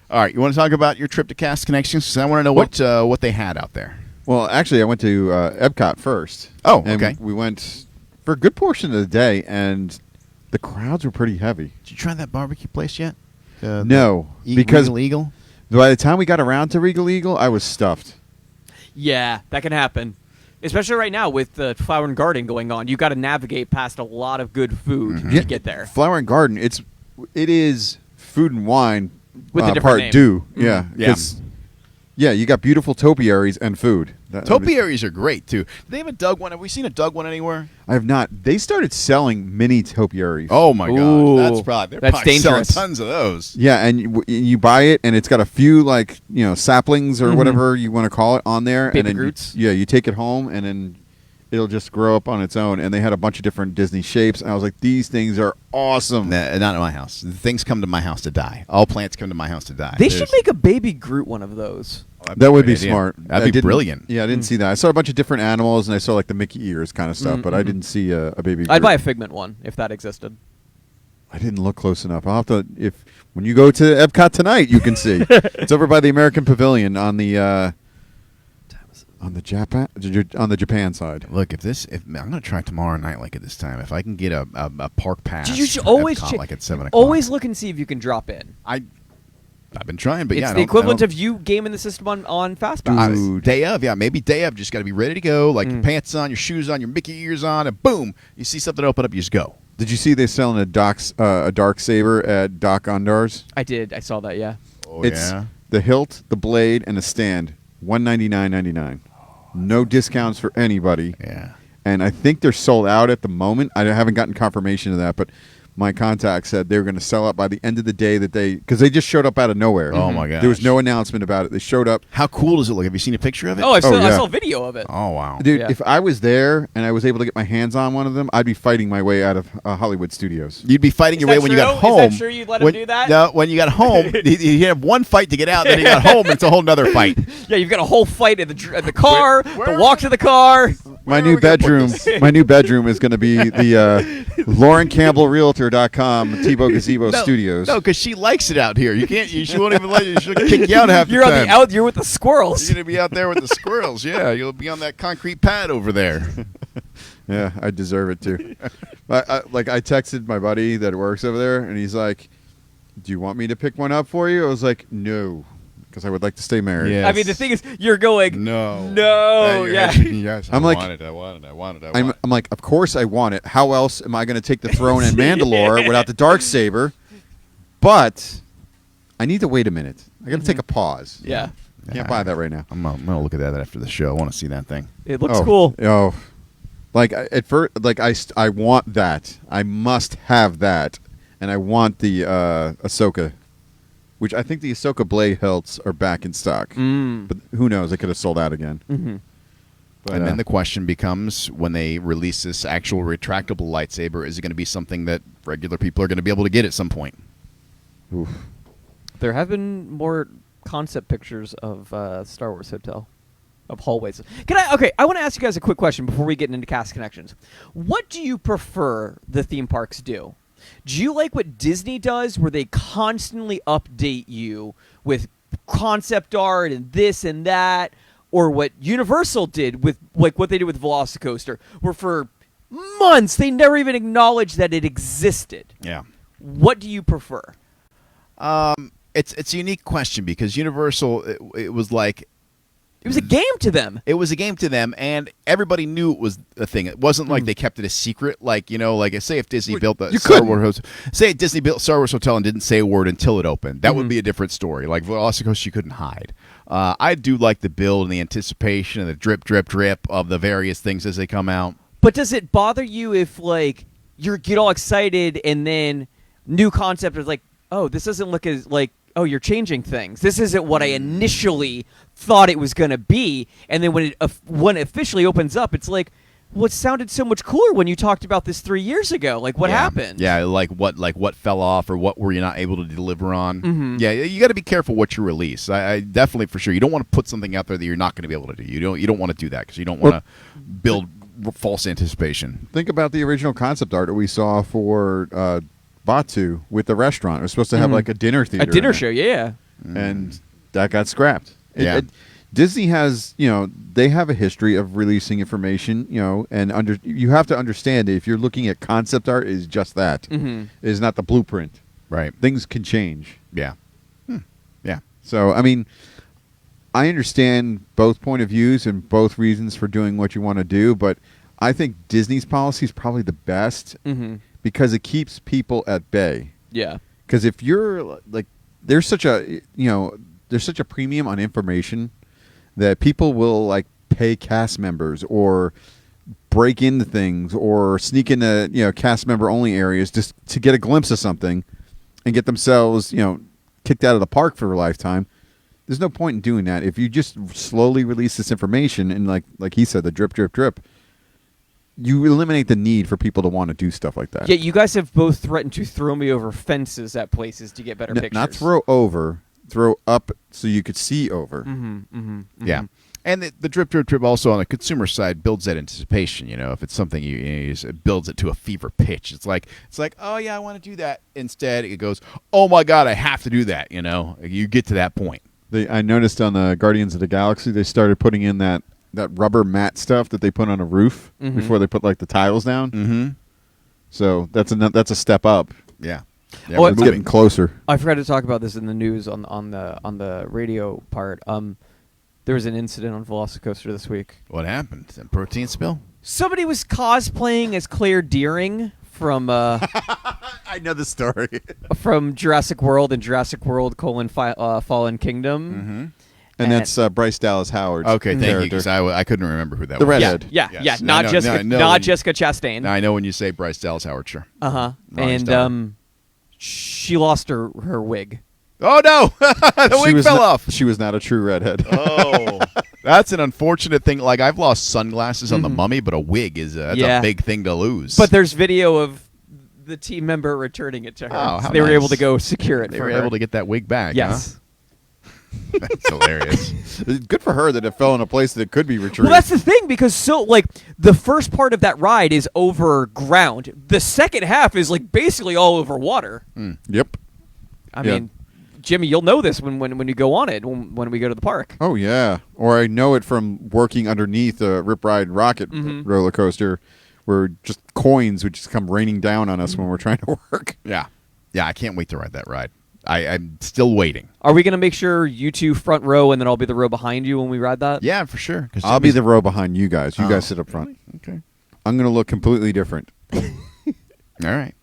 All right. You want to talk about your trip to Cast Connections? Because I want to know what they had out there. Well, actually, I went to Epcot first. Oh, and okay. We went for a good portion of the day, and the crowds were pretty heavy. Did you try that barbecue place yet? No, because Regal Eagle? by the time we got around to Regal Eagle, I was stuffed. Yeah, that can happen. Especially right now with the Flower and Garden going on. You got to navigate past a lot of good food to get there. Flower and Garden, it is food and wine With a different part name. due. Yeah. Yeah. 'Cause, yeah, you got beautiful topiaries and food. Topiaries are great, too. Do they have a Doug one? Have we seen a Doug one anywhere? I have not. They started selling mini topiaries. Oh, my Ooh, God. They're that's probably dangerous. selling tons of those. Yeah, and you buy it, and it's got a few saplings or whatever you want to call it on there. Baby and then Groots. you take it home, and then it'll just grow up on its own. And they had a bunch of different Disney shapes, and I was like, these things are awesome. Nah, not at my house. Things come to my house to die. All plants come to my house to die. They should make a Baby Groot one of those. That would be Great idea. smart. That'd I be didn't- brilliant. Yeah, I didn't see that. I saw a bunch of different animals, and I saw like the Mickey ears kind of stuff, but I didn't see a baby. I'd Groot. buy a Figment one if that existed. I didn't look close enough. I'll have to when you go to Epcot tonight, you can see. It's over by the American Pavilion on the Japan side. Look, I'm going to try tomorrow night like at this time. If I can get a park pass. You should always Epcot, check. like at 7 o'clock. Always look and see if you can drop in. I've been trying, but It's yeah, I the don't- equivalent I of you gaming the system on Fast don't- Pass. day of, yeah, maybe day of. Just got to be ready to go. Like your pants on, your shoes on, your Mickey ears on, and boom, you see something open up, you just go. Did you see they're selling a dark saber at Doc Ondar's? I did. I saw that. Yeah. Oh It's the hilt, the blade, and the stand. $199.99. No discounts for anybody. Yeah. And I think they're sold out at the moment. I haven't gotten confirmation of that, but my contact said they were going to sell out by the end of the day because they just showed up out of nowhere. Oh, my gosh. There was no announcement about it. They showed up. How cool does it look? Have you seen a picture of it? Oh, I yeah. saw a video of it. Oh, wow. Dude, Yeah. if I was there and I was able to get my hands on one of them, I'd be fighting my way out of Hollywood Studios. You'd be fighting your Is way that when you got true? home. Is that true you'd let him When- do that? No, when you got home, you had one fight to get out, then you got home, and it's a whole nother fight. Yeah, you've got a whole fight at the car, the walk to the car. My new bedroom is going to be the LaurenCampbellRealtor.com Tebow Gazebo Studios. No, because she likes it out here. You can't. She won't even let you. She'll kick you out half You're the on time. the out. You're with the squirrels. You're gonna be out there with the squirrels. Yeah, you'll be on that concrete pad over there. Yeah, I deserve it too. I texted my buddy that works over there, and he's like, "Do you want me to pick one up for you?" I was like, "No," because I would like to stay married. Yeah. I mean, the thing is, you're going, No. no, yeah. Yes, I'm I like- want it. I want it. I want it. I want I'm it. like, of course I want it. How else am I going to take the throne in Mandalore without the Darksaber? But I need to wait a minute. I got to take a pause. Yeah. Can't buy that right now. I'm gonna look at that after the show. I want to see that thing. It looks cool. Oh, like at first, I want that. I must have that, and I want the Ahsoka, which I think the Ahsoka blade hilts are back in stock. But who knows? They could have sold out again. Mm-hmm. But, And then the question becomes, when they release this actual retractable lightsaber, is it going to be something that regular people are going to be able to get at some point? oof. There have been more concept pictures of Star Wars Hotel, of hallways. I want to ask you guys a quick question before we get into Cast Connections. What do you prefer the theme parks do? Do you like what Disney does, where they constantly update you with concept art and this and that, or what Universal did with like what they did with Velocicoaster, where for months they never even acknowledged that it existed? Yeah. What do you prefer? It's a unique question because Universal, it was like, It was a game to them. it was a game to them, and everybody knew it was a thing. It wasn't like they kept it a secret. Like, say if Disney built a Star Wars hotel, say Disney built Star Wars Hotel and didn't say a word until it opened. That would be a different story. Like Velocicoaster, you couldn't hide. I do like the build and the anticipation and the drip, drip, drip of the various things as they come out. But does it bother you if like you get all excited and then new concept is like, oh, this doesn't look as like, oh, you're changing things. This isn't what I initially thought it was going to be. And then when it officially opens up, it's like, well, it sounded so much cooler when you talked about this 3 years ago. Like, what happened? Yeah, like what fell off or what were you not able to deliver on? Yeah, you got to be careful what you release. I definitely, for sure, you don't want to put something out there that you're not going to be able to do. You don't want to do that because you don't want to build false anticipation. Think about the original concept art that we saw for Batu with the restaurant. It was supposed to have like a dinner theater. A dinner in it. show, yeah. And that got scrapped. Yeah. Disney has, they have a history of releasing information, and you have to understand that if you're looking at concept art, it is just that. It is not the blueprint. Right. Things can change. Yeah. Yeah. So, I mean, I understand both point of views and both reasons for doing what you want to do, but I think Disney's policy is probably the best because it keeps people at bay. Yeah. Because if you're like, there's such a premium on information that people will like pay cast members or break into things or sneak into cast member only areas just to get a glimpse of something and get themselves kicked out of the park for a lifetime. There's no point in doing that. If you just slowly release this information and like he said, the drip drip drip, you eliminate the need for people to want to do stuff like that. Yeah, you guys have both threatened to throw me over fences at places to get better pictures. Not throw over, throw up so you could see over. Yeah. And the drip, drip, drip also on the consumer side builds that anticipation. If it's something it builds it to a fever pitch. It's like, oh yeah, I want to do that. Instead, it goes, oh my god, I have to do that. You get to that point. I noticed on the Guardians of the Galaxy they started putting in that rubber mat stuff that they put on a roof before they put like the tiles down. So that's a step up. Yeah. Oh, It's getting closer. I forgot to talk about this in the news on the radio part. There was an incident on Velocicoaster this week. What happened? A protein spill? Somebody was cosplaying as Claire Deering from I know the story. from Jurassic World and Jurassic World: Fallen Kingdom. And that's Bryce Dallas Howard. Okay, thank you, character. because I couldn't remember who that The was. redhead. Yeah, Yes. yeah, No, not Jessica Chastain. Now I know when you say Bryce Dallas Howard, sure. Uh-huh. Ronnie's And daughter. she lost her wig. Oh no, the wig fell off. She was not a true redhead. Oh, that's an unfortunate thing. Like I've lost sunglasses on the Mummy, but a wig is that's Yeah. a big thing to lose. But there's video of the team member returning it to her. Oh, So how they were nice. able to go secure it they for were her. able to get that wig back. Yes. Huh? That's hilarious. Good for her that it fell in a place that it could be retrieved. Well, that's the thing, because the first part of that ride is over ground. The second half is basically all over water. Yep. I Yeah. mean, Jimmy, you'll know this when you go on it when we go to the park. Oh yeah, or I know it from working underneath a Rip Ride Rocket roller coaster, where just coins would just come raining down on us when we're trying to work. Yeah. Yeah, I can't wait to ride that ride. I'm still waiting. Are we going to make sure you two front row, and then I'll be the row behind you when we ride that? Yeah, for sure. I'll be the row behind you guys. You guys sit up front. Okay. I'm going to look completely different. All right.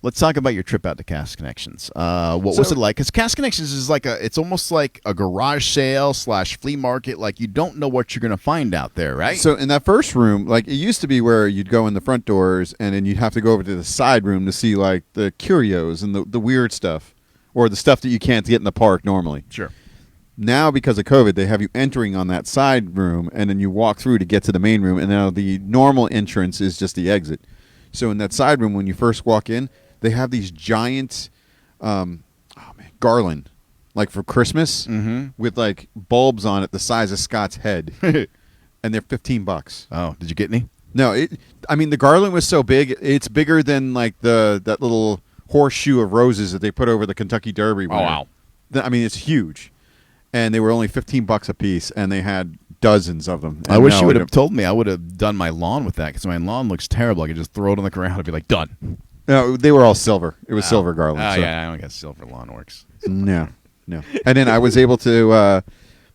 Let's talk about your trip out to Cast Connections. What was it like? Because Cast Connections is it's almost like a garage sale / flea market. Like, you don't know what you're going to find out there, right? So in that first room, like, it used to be where you'd go in the front doors and then you'd have to go over to the side room to see, like, the curios and the weird stuff, or the stuff that you can't get in the park normally. Sure. Now, because of COVID, they have you entering on that side room, and then you walk through to get to the main room, and now the normal entrance is just the exit. So in that side room, when you first walk in, they have these giant garland, like for Christmas, with like bulbs on it the size of Scott's head, and they're $15. Oh, did you get any? No, the garland was so big, it's bigger than like that little horseshoe of roses that they put over the Kentucky Derby. Oh, wow. It's huge, and they were only $15 a piece, and they had dozens of them. I wish you would have told me. I would have done my lawn with that, because my lawn looks terrible. I could just throw it on the ground and be like, done. No, they were all silver. It was silver garland. Oh, so. yeah, I don't guess silver lawn works. No. And then I was able to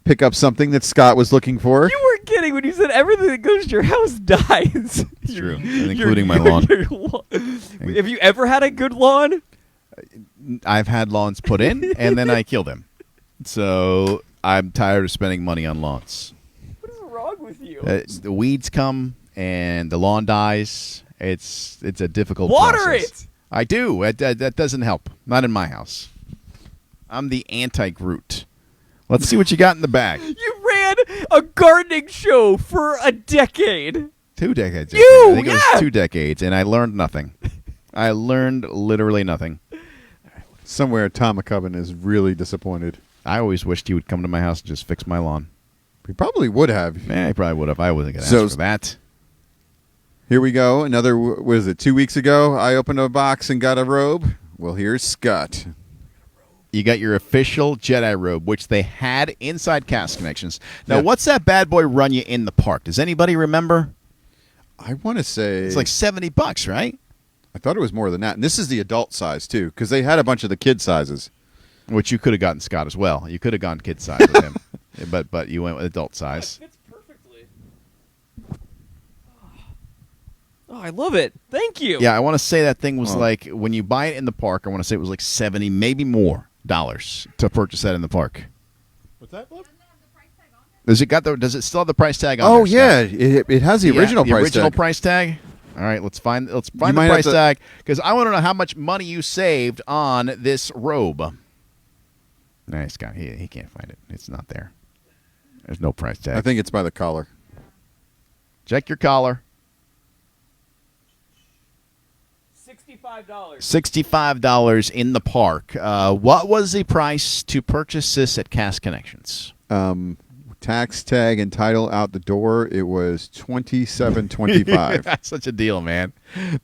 pick up something that Scott was looking for. You weren't kidding when you said everything that goes to your house dies. It's true, including my lawn. Have you ever had a good lawn? I've had lawns put in, and then I kill them. So I'm tired of spending money on lawns. What is wrong with you? The weeds come, and the lawn dies. It's a difficult Water process. it! I do. That doesn't help. Not in my house. I'm the anti-Groot. Let's see what you got in the bag. You ran a gardening show for a decade. 2 decades. I think it yeah! was 2 decades, and I learned nothing. I learned literally nothing. Somewhere Tom McCubbin is really disappointed. I always wished he would come to my house and just fix my lawn. He probably would have. Yeah, he probably would have. I wasn't going to ask for that. Here we go. Another, 2 weeks ago, I opened a box and got a robe. Well, here's Scott. You got your official Jedi Robe, which they had inside Cast Connections. Now, what's that bad boy run you in the park? Does anybody remember? I want to say... It's like $70, right? I thought it was more than that. And this is the adult size, too, because they had a bunch of the kid sizes. Which you could have gotten Scott as well. You could have gone kid size with him. But you went with adult size. It fits perfectly. Oh, I love it. Thank you. Yeah, I want to say that thing was like, when you buy it in the park, I want to say it was like $70, maybe more dollars to purchase that in the park. What's that, Flip? Does it still have the price tag on Oh, there, yeah. Scott? It has the original price original tag. price tag. All right, let's find the price tag, because I want to know how much money you saved on this robe. Nice, Scott. He can't find it. It's not there. There's no price tag. I think it's by the collar. Check your collar. $65. $65 in the park. What was the price to purchase this at Cast Connections? Tax tag and title out the door. It was $27.25. That's such a deal, man.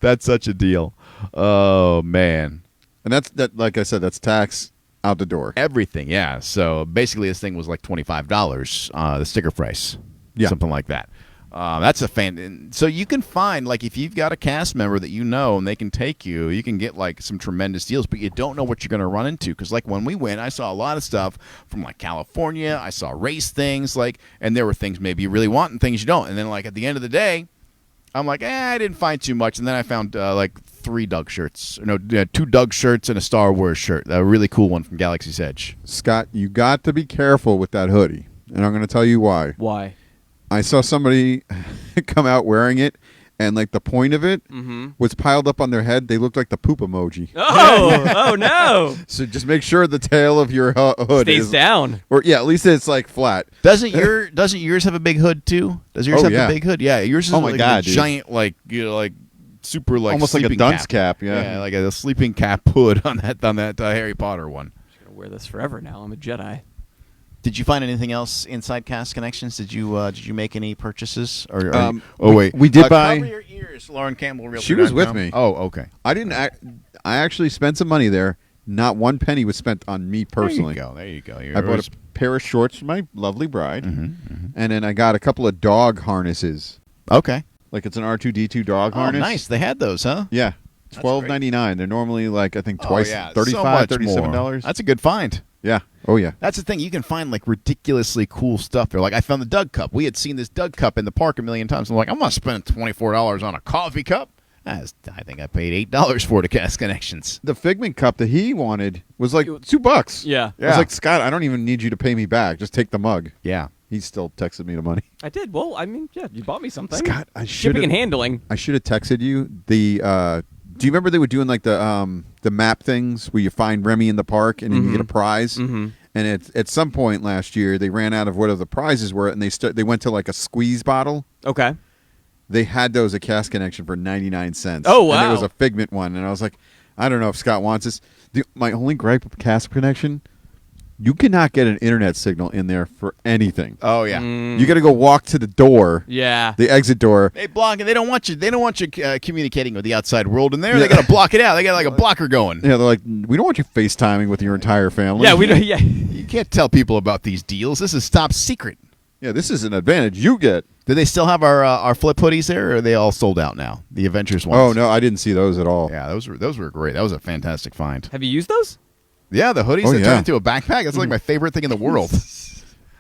That's such a deal. Oh man. And that. Like I said, that's tax out the door. Everything, yeah. So basically, this thing was like $25. The sticker price, something like that. That's a fan. So you can find, like, if you've got a cast member that you know and they can take you, you can get like some tremendous deals, but you don't know what you're going to run into. Because like when we went, I saw a lot of stuff from like California. I saw race things, and there were things maybe you really want and things you don't. And then like at the end of the day, I'm like, I didn't find too much. And then I found like 3 Doug shirts. No, 2 Doug shirts and a Star Wars shirt. A really cool one from Galaxy's Edge. Scott, you got to be careful with that hoodie. And I'm going to tell you why. Why? I saw somebody come out wearing it, and like the point of it was piled up on their head. They looked like the poop emoji. Oh no! So just make sure the tail of your hood stays down, or at least it's like flat. Doesn't yours have a big hood too? Does yours have a big hood? Yeah, yours is my God, a giant like super like almost like a dunce cap. Yeah, like a sleeping cap hood on that Harry Potter one. I'm just gonna wear this forever now. I'm a Jedi. Did you find anything else inside Cast Connections? Did you make any purchases? Wait, we did buy. Cover your ears, Lauren Campbell. She was with me. Oh, okay. I didn't. I actually spent some money there. Not one penny was spent on me personally. There you go. I bought a pair of shorts for my lovely bride, and then I got a couple of dog harnesses. Okay. Like it's an R2D2 dog Oh, harness. nice. They had those, huh? Yeah, That's $12.99. They're normally like I think Oh, twice yeah. $35, So much $37. more. That's a good find. Yeah. Oh yeah. That's the thing. You can find like ridiculously cool stuff there. Like I found the Doug Cup. We had seen this Doug Cup in the park a million times. I'm like, I'm not spending $24 on a coffee cup. I think I paid $8 for it at Cast Connections. The Figment cup that he wanted was like $2. Yeah. I was like, Scott, I don't even need you to pay me back. Just take the mug. Yeah. He still texted me the money. I did. Well, I mean, yeah, you bought me something. Scott, I should Shipping and handling. I should have texted you the. Do you remember they were doing like the map things where you find Remy in the park and then you get a prize? Mm-hmm. And at some point last year they ran out of whatever the prizes were, and they went to like a squeeze bottle. Okay. They had those at Cast Connection for 99 cents. Oh, wow. And it was a Figment one, and I was like, I don't know if Scott wants this. My only gripe with Cast Connection, you cannot get an internet signal in there for anything. Oh yeah. You got to go walk to the door, Yeah. the exit door. They block it. They don't want you. They don't want you communicating with the outside world in there. They got to block it out. They got like a blocker going. Yeah, they're like, we don't want you FaceTiming with your entire family. Yeah, we don't. Yeah. You can't tell people about these deals. This is top secret. Yeah, this is an advantage you get. Do they still have our flip hoodies there, or are they all sold out now? The Avengers ones. Oh no, I didn't see those at all. Yeah, those were great. That was a fantastic find. Have you used those? Yeah, the hoodies Oh, that yeah. turn into a backpack. That's like my favorite thing in the world.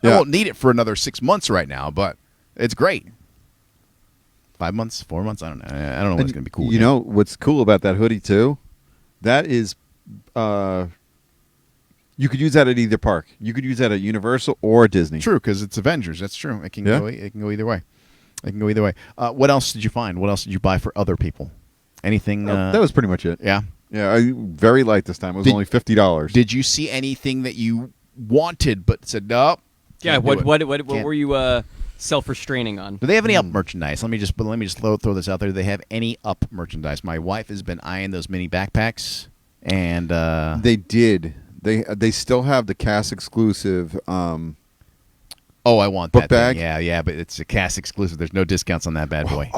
Yeah. I won't need it for another 6 months right now, but it's great. 5 months, 4 months. I don't know. I don't know what's going to be cool. You yet. know what's cool about that hoodie too? That is, you could use that at either park. You could use that at Universal or Disney. True, because it's Avengers. That's true. It can Yeah. go. It can go either way. It can go either way. What else did you find? What else did you buy for other people? Anything? That was pretty much it. Yeah. Yeah, very light this time. It was Did- only $50. Did you see anything that you wanted but said no? Yeah. can't do What it. Can't. were you self-restraining on? Do they have any up merchandise? Let me just throw this out there. Do they have any up merchandise? My wife has been eyeing those mini backpacks, and They did. They still have the cast exclusive. oh, I want Book that thing. bag? Yeah, but it's a cast exclusive. There's no discounts on that bad boy.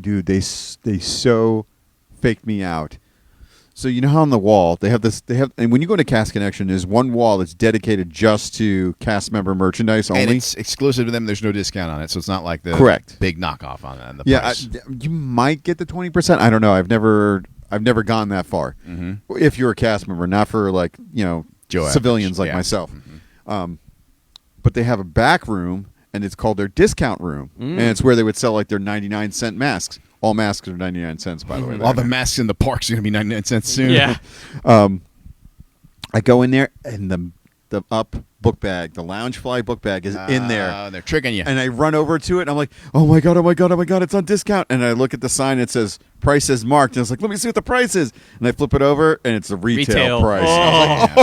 Dude, they so faked me out. So you know how on the wall they have, and when you go to Cast Connection, there's one wall that's dedicated just to cast member merchandise only. And it's exclusive to them. There's no discount on it, so it's not like the Correct. big knockoff on that. The Yeah, price. you might get the 20%. I don't know. I've never gone that far. Mm-hmm. If you're a cast member, not for like Joe civilians average, like yeah. myself. But they have a back room, and it's called their discount room, and it's where they would sell like their 99-cent masks. All masks are 99 cents, by the way. All the masks in the parks are going to be 99 cents soon. Yeah. I go in there, and the up book bag, the Loungefly book bag, is in there. They're tricking you. And I run over to it, and I'm like, oh my God, it's on discount. And I look at the sign, it says, price is marked. And it's like, let me see what the price is. And I flip it over, and it's the retail price.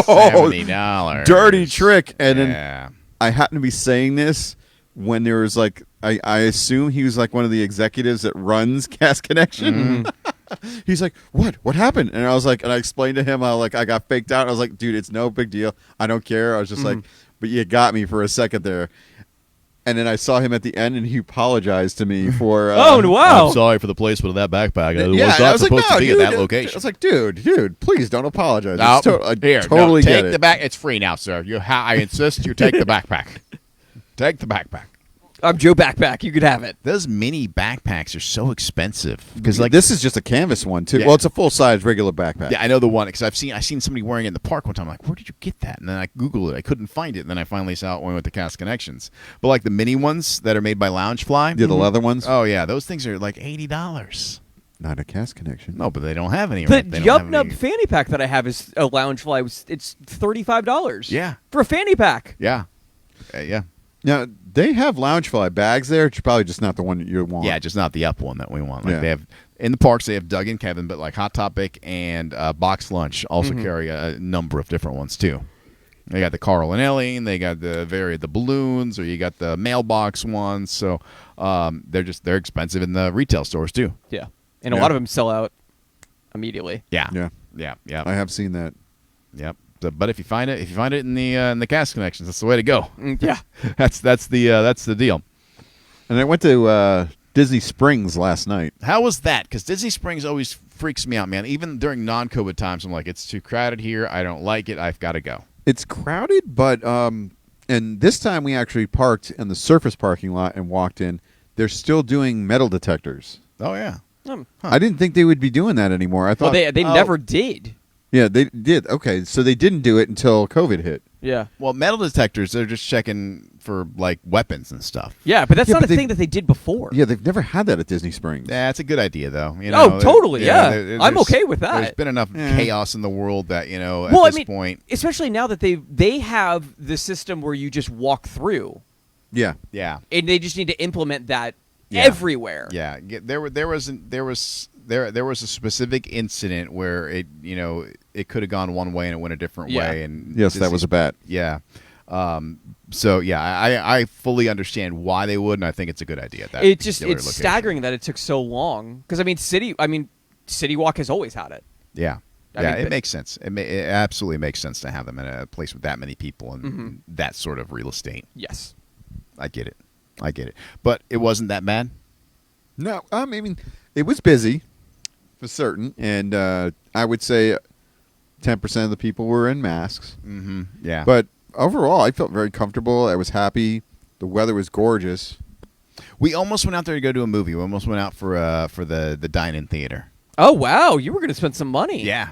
$70. Dirty trick. And Yeah. then I happen to be saying this when there was like, I assume he was like one of the executives that runs Cast Connection. He's like, what happened? And I was like, and I explained to him how like I got faked out. I was like, dude, it's no big deal. I don't care. I was just like, but you got me for a second there. And then I saw him at the end, and he apologized to me for. Oh wow! I'm sorry for the placement of that backpack. It Yeah, was and not I was like, supposed no, to be dude. at that location. I was like, dude, please don't apologize. No, It's I here, totally no, get take it. the back. It's free now, sir. I insist you take the backpack. Take the backpack. I'm Joe Backpack. You could have it. Those mini backpacks are so expensive because, like, This is just a canvas one too. Yeah. Well, it's a full size regular backpack. yeah, I know the one because I seen somebody wearing it in the park one time. I'm like, where did you get that? And then I Googled it. I couldn't find it. And then I finally saw it when we went to Cast Connections. But like the mini ones that are made by Loungefly. Yeah, the leather ones. Oh yeah, those things are like $80. Not a Cast Connection. No, but they don't have any. The right? They don't Yup have Nub any- fanny pack that I have is a Loungefly. It's $35. Yeah. For a fanny pack. Yeah, yeah. Now they have Loungefly bags there. It's probably just not the one that you want. Yeah, just not the up one that we want. Like Yeah. they have in the parks, they have Doug and Kevin, but like Hot Topic and Box Lunch also carry a number of different ones too. They got the Carl and Ellie, and they got the balloons, or you got the mailbox ones. So they're expensive in the retail stores too. Yeah. And a Yeah. lot of them sell out immediately. Yeah, Yeah. yeah. I have seen that. Yep. So, but if you find it in the Cast Connections, that's the way to go. Yeah. that's the deal. And I went to Disney Springs last night. How was that? Because Disney Springs always freaks me out, man. Even during non-COVID times, I'm like, it's too crowded here. I don't like it. I've got to go. It's crowded, but and this time we actually parked in the surface parking lot and walked in. They're still doing metal detectors. Oh yeah. I didn't think they would be doing that anymore. I thought Well, they never did. Yeah, they did. Okay, so they didn't do it until COVID hit. Yeah. Well, metal detectors, they're just checking for like weapons and stuff. Yeah, but that's Yeah, not but a thing that they did before. Yeah, they've never had that at Disney Springs. Yeah, it's a good idea though. You Oh, know, totally, yeah. I'm there's- okay with that. There's been enough Yeah. chaos in the world that at Well, this I mean, point, especially now that they have the system where you just walk through, Yeah. yeah, and they just need to implement that Yeah. everywhere. yeah. There was a specific incident where it could have gone one way and it went a different Yeah. way. And Yes, that was a bat. Yeah. So yeah, I fully understand why they would, and I think it's a good idea. That It's just particular it's location. staggering that it took so long. Because City Walk has always had it. Yeah. I Yeah, mean, it makes sense. It absolutely makes sense to have them in a place with that many people and Mm-hmm. that sort of real estate. Yes. I get it. But it wasn't that bad. No, I mean, it was busy for certain, and I would say 10% of the people were in masks. Mm-hmm. Yeah. But overall, I felt very comfortable. I was happy. The weather was gorgeous. we almost went out there to go to a movie. We almost went out for the dine-in theater. Oh wow, you were going to spend some money. Yeah.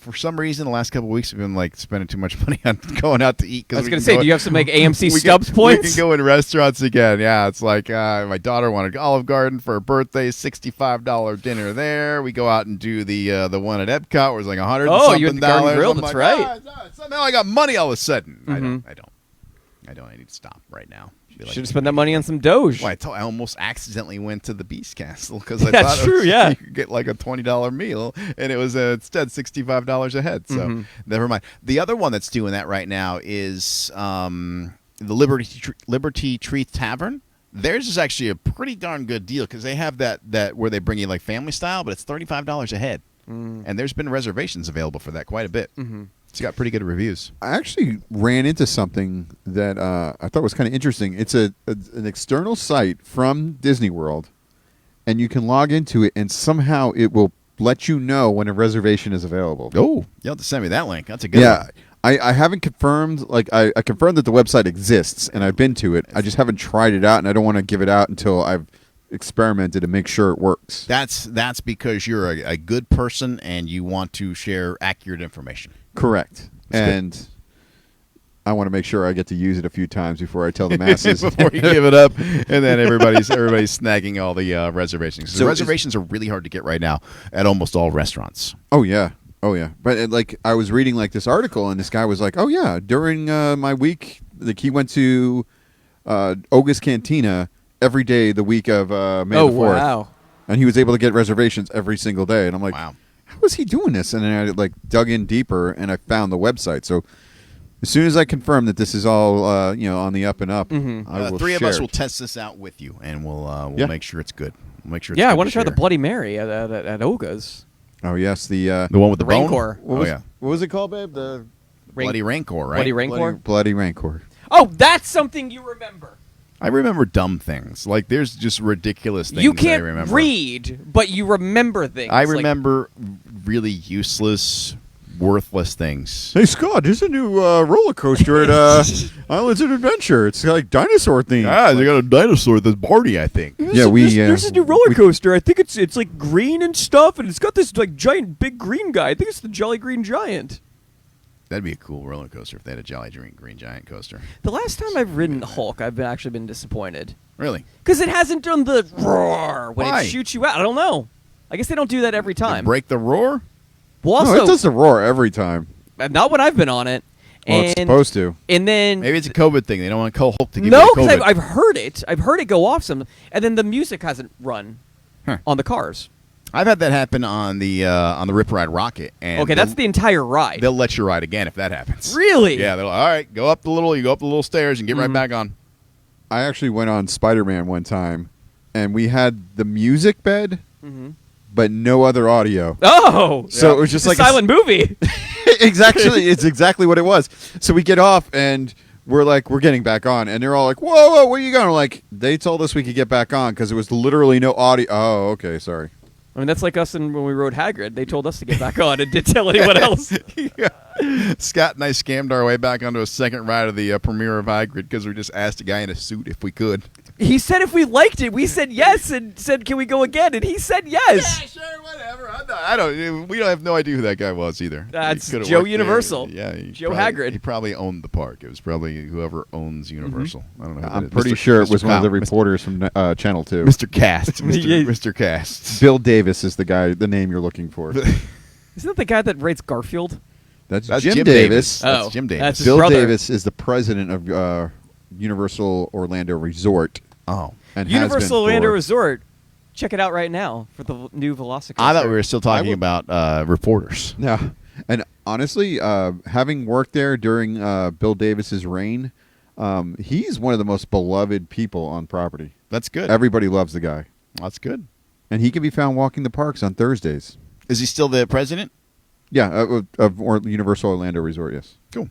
For some reason, the last couple of weeks, we've been like spending too much money on going out to eat. I was going to say, do you have some like AMC Stubbs We points? can go in restaurants again. Yeah, it's like my daughter wanted Olive Garden for her birthday, $65 dinner there. We go out and do the one at Epcot where it's like $100 Oh, and you something had the Garden dollars. Grill, I'm that's like, right. Somehow I got money all of a sudden. Mhm. I don't. I need to stop right now. Be like, Should have spent that money on some Doge. well, I almost accidentally went to the Beast Castle because I That's thought true, yeah. you could get like a $20 meal, and it was instead $65 a head. So Mhm. never mind. The other one that's doing that right now is the Liberty Tree Tavern. Theirs is actually a pretty darn good deal because they have that where they bring you like family style, but it's $35 a head, and there's been reservations available for that quite a bit. Mm-hmm. It's got pretty good reviews. I actually ran into something that I thought was kind of interesting. It's an external site from Disney World, and you can log into it, and somehow it will let you know when a reservation is available. Oh, you'll have to send me that link. That's a good Yeah. one. I haven't confirmed, I confirmed that the website exists, and I've been to it. I just haven't tried it out, and I don't want to give it out until I've experimented to make sure it works. That's because you're a good person and you want to share accurate information. Correct. That's good. And I want to make sure I get to use it a few times before I tell the masses. Before you give it up, and then everybody's snagging all the reservations. So So reservations are really hard to get right now at almost all restaurants. Oh yeah, but I was reading like this article, and this guy was like, "Oh yeah, during my week, like he went to Oga's Cantina every day the week of May Oh the 4th, wow. and he was able to get reservations every single day." And I'm like, Wow. "How was he doing this?" And then I like dug in deeper, and I found the website. So as soon as I confirm that this is all on the up and up, I will Three of share us will it. test this out with you, and we'll Yeah. make sure it's good. We'll make sure. It's Yeah, I good want to try the share. Bloody Mary at Oga's. Oh yes, the The one with the bone? Rancor. Oh yeah, what was it called, babe? The Bloody Rancor, right? Bloody Rancor. Bloody Rancor. Oh, that's something you remember. I remember dumb things. Like there's just ridiculous things You that I can't remember. read, but you remember things. I Like, remember really useless, worthless things. Hey Scott, there's a new roller coaster at Islands of Adventure. It's like dinosaur themed. They got a dinosaur that's Barty, I think. Yeah, there's a new roller coaster. I think it's like green and stuff, and it's got this like giant big green guy. I think it's the Jolly Green Giant. That'd be a cool roller coaster if they had a Jolly Green Giant coaster. The last time I've ridden Hulk, I've actually been disappointed Really? because it hasn't done the roar when Why? it shoots you out. I don't know. I guess they don't do that every time. Break the roar? Well, No, also, it does the roar every time. not when I've been on it. Well, it's And- supposed to. And then Maybe it's a COVID thing. They don't want Hulk to give no, you because COVID. I've heard it. I've heard it go off some, and then the music hasn't run Huh. on the cars. I've had that happen on the Rip Ride Rocket. And Okay, that's the entire ride. They'll let you ride again if that happens. Really? Yeah. They're like, all right, go up the little stairs and get right back on. I actually went on Spider-Man one time, and we had the music bed, Mhm. but no other audio. Oh, So it was just it's like a silent movie. exactly, it's exactly what it was. So we get off, and we're getting back on, and they're all like, whoa, where are you going? We're like, they told us we could get back on because it was literally no audio. Oh, okay, sorry. mean, that's like us when we rode Hagrid. They told us to get back on and didn't tell anyone else. Scott and I scammed our way back onto a second ride of the premiere of Hagrid because we just asked a guy in a suit if we could. He said if we liked it, we said yes, and said, "Can we go again?" And he said yes. Yeah, sure, whatever. I don't. We don't have no idea who that guy was either. That's He could've Joe worked there. Universal. Yeah, Joe Hagrid. He probably owned the park. It was probably whoever owns Universal. I don't know. who I'm that is. pretty Mr. sure it Mr. was one of the Kyle. reporters from Channel 2. Mr. Cast. Yeah. Mr. Cast. Bill Davis is the name you're looking for. Isn't that the guy that writes Garfield? That's That's Jim, Jim Davis. That's Oh, Jim Davis. that's his Bill brother. Davis is the president of Universal Orlando Resort. Oh. And Universal has been Orlando for- Resort. Check it out right now for the new Velocicoaster. I thought we were still talking I would- about reporters. No, and honestly, having worked there during Bill Davis's reign, he's one of the most beloved people on property. That's good. Everybody loves the guy, That's good. and he can be found walking the parks on Thursdays. Is he still the president? Yeah, of Universal Orlando Resort. Yes. Cool.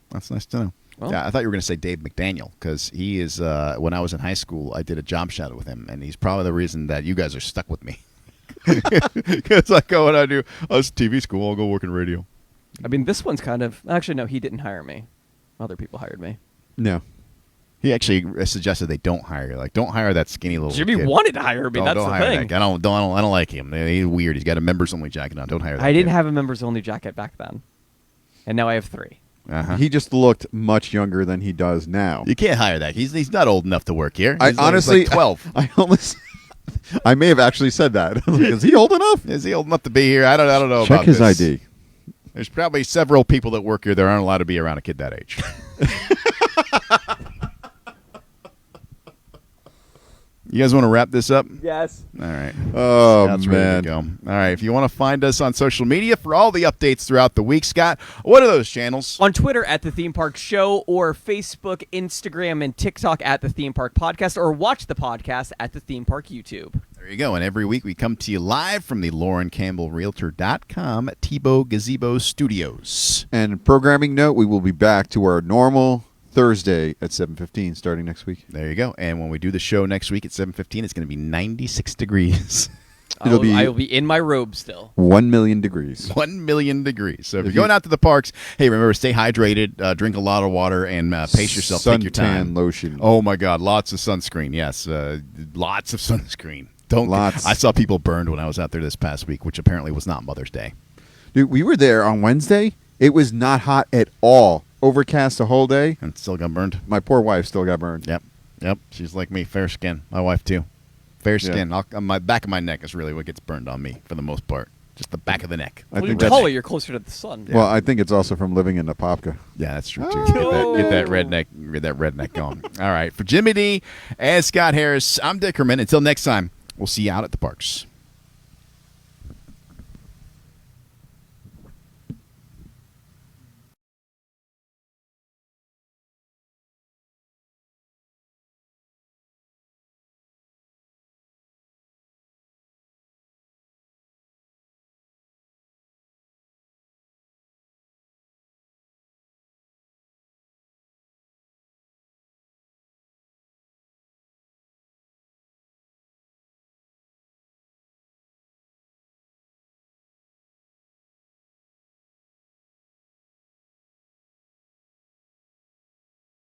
That's nice to know. Well- Yeah, I thought you were going to say Dave McDaniel because he is. When I was in high school, I did a job shadow with him, and he's probably the reason that you guys are stuck with me. Because I go and I do. Oh, it's TV school. I'll go work in radio. I mean, this one's kind of actually no. He didn't hire me. Other people hired me. No. He actually suggested they don't hire you. Like, don't hire that skinny little Jimmy kid. wanted to hire me. Don't, That's don't the hire thing. that guy. I don't like him. He's weird. He's got a members only jacket on. Don't hire that. I didn't kid. have a members only jacket back then, and now I have 3. Uh-huh. He just looked much younger than he does now. You can't hire that. He's not old enough to work here. I He's like- honestly, he's like 12. I almost, I may have actually said that. Is he old enough? Is he old enough to be here? I don't know Check about his this. ID. There's probably several people that work here that aren't allowed to be around a kid that age. You guys want to wrap this up? Yes. All right. Oh Scott's ready man. to go. All right. If you want to find us on social media for all the updates throughout the week, Scott, what are those channels? On Twitter at The Theme Park Show, or Facebook, Instagram, and TikTok at The Theme Park Podcast, or watch the podcast at The Theme Park YouTube. There you go. And every week we come to you live from the LaurenCampbellRealtor.com Tebow Gazebo Studios. And programming note: we will be back to our normal Thursday at 7:15 starting next week. There you go. And when we do the show next week at 7:15, it's going to be 96 degrees. It'll be- I will be in my robe still. 1 million degrees. 1 million degrees. So if If you're going you- out to the parks, hey, remember, stay hydrated, drink a lot of water, and pace yourself. Take your time. Suntan lotion. Oh, my God. Lots of sunscreen. Yes. Lots of sunscreen. Lots. I saw people burned when I was out there this past week, which apparently was not Mother's Day. Dude, we were there on Wednesday. It was not hot at all. Overcast the whole day. And still got burned. My poor wife still got burned. Yep. She's like me. Fair skin. My wife, too. Fair Yeah. skin. My back of my neck is really what gets burned on me for the most part. Just the back of the neck. I Well, you're think that's, taller, you're closer to the sun. well, I think it's also from living in Apopka. Yeah, that's true too. Oh. Get that redneck going. All right, for Jimmy D and Scott Harris, I'm Dickerman. Until next time, we'll see you out at the parks.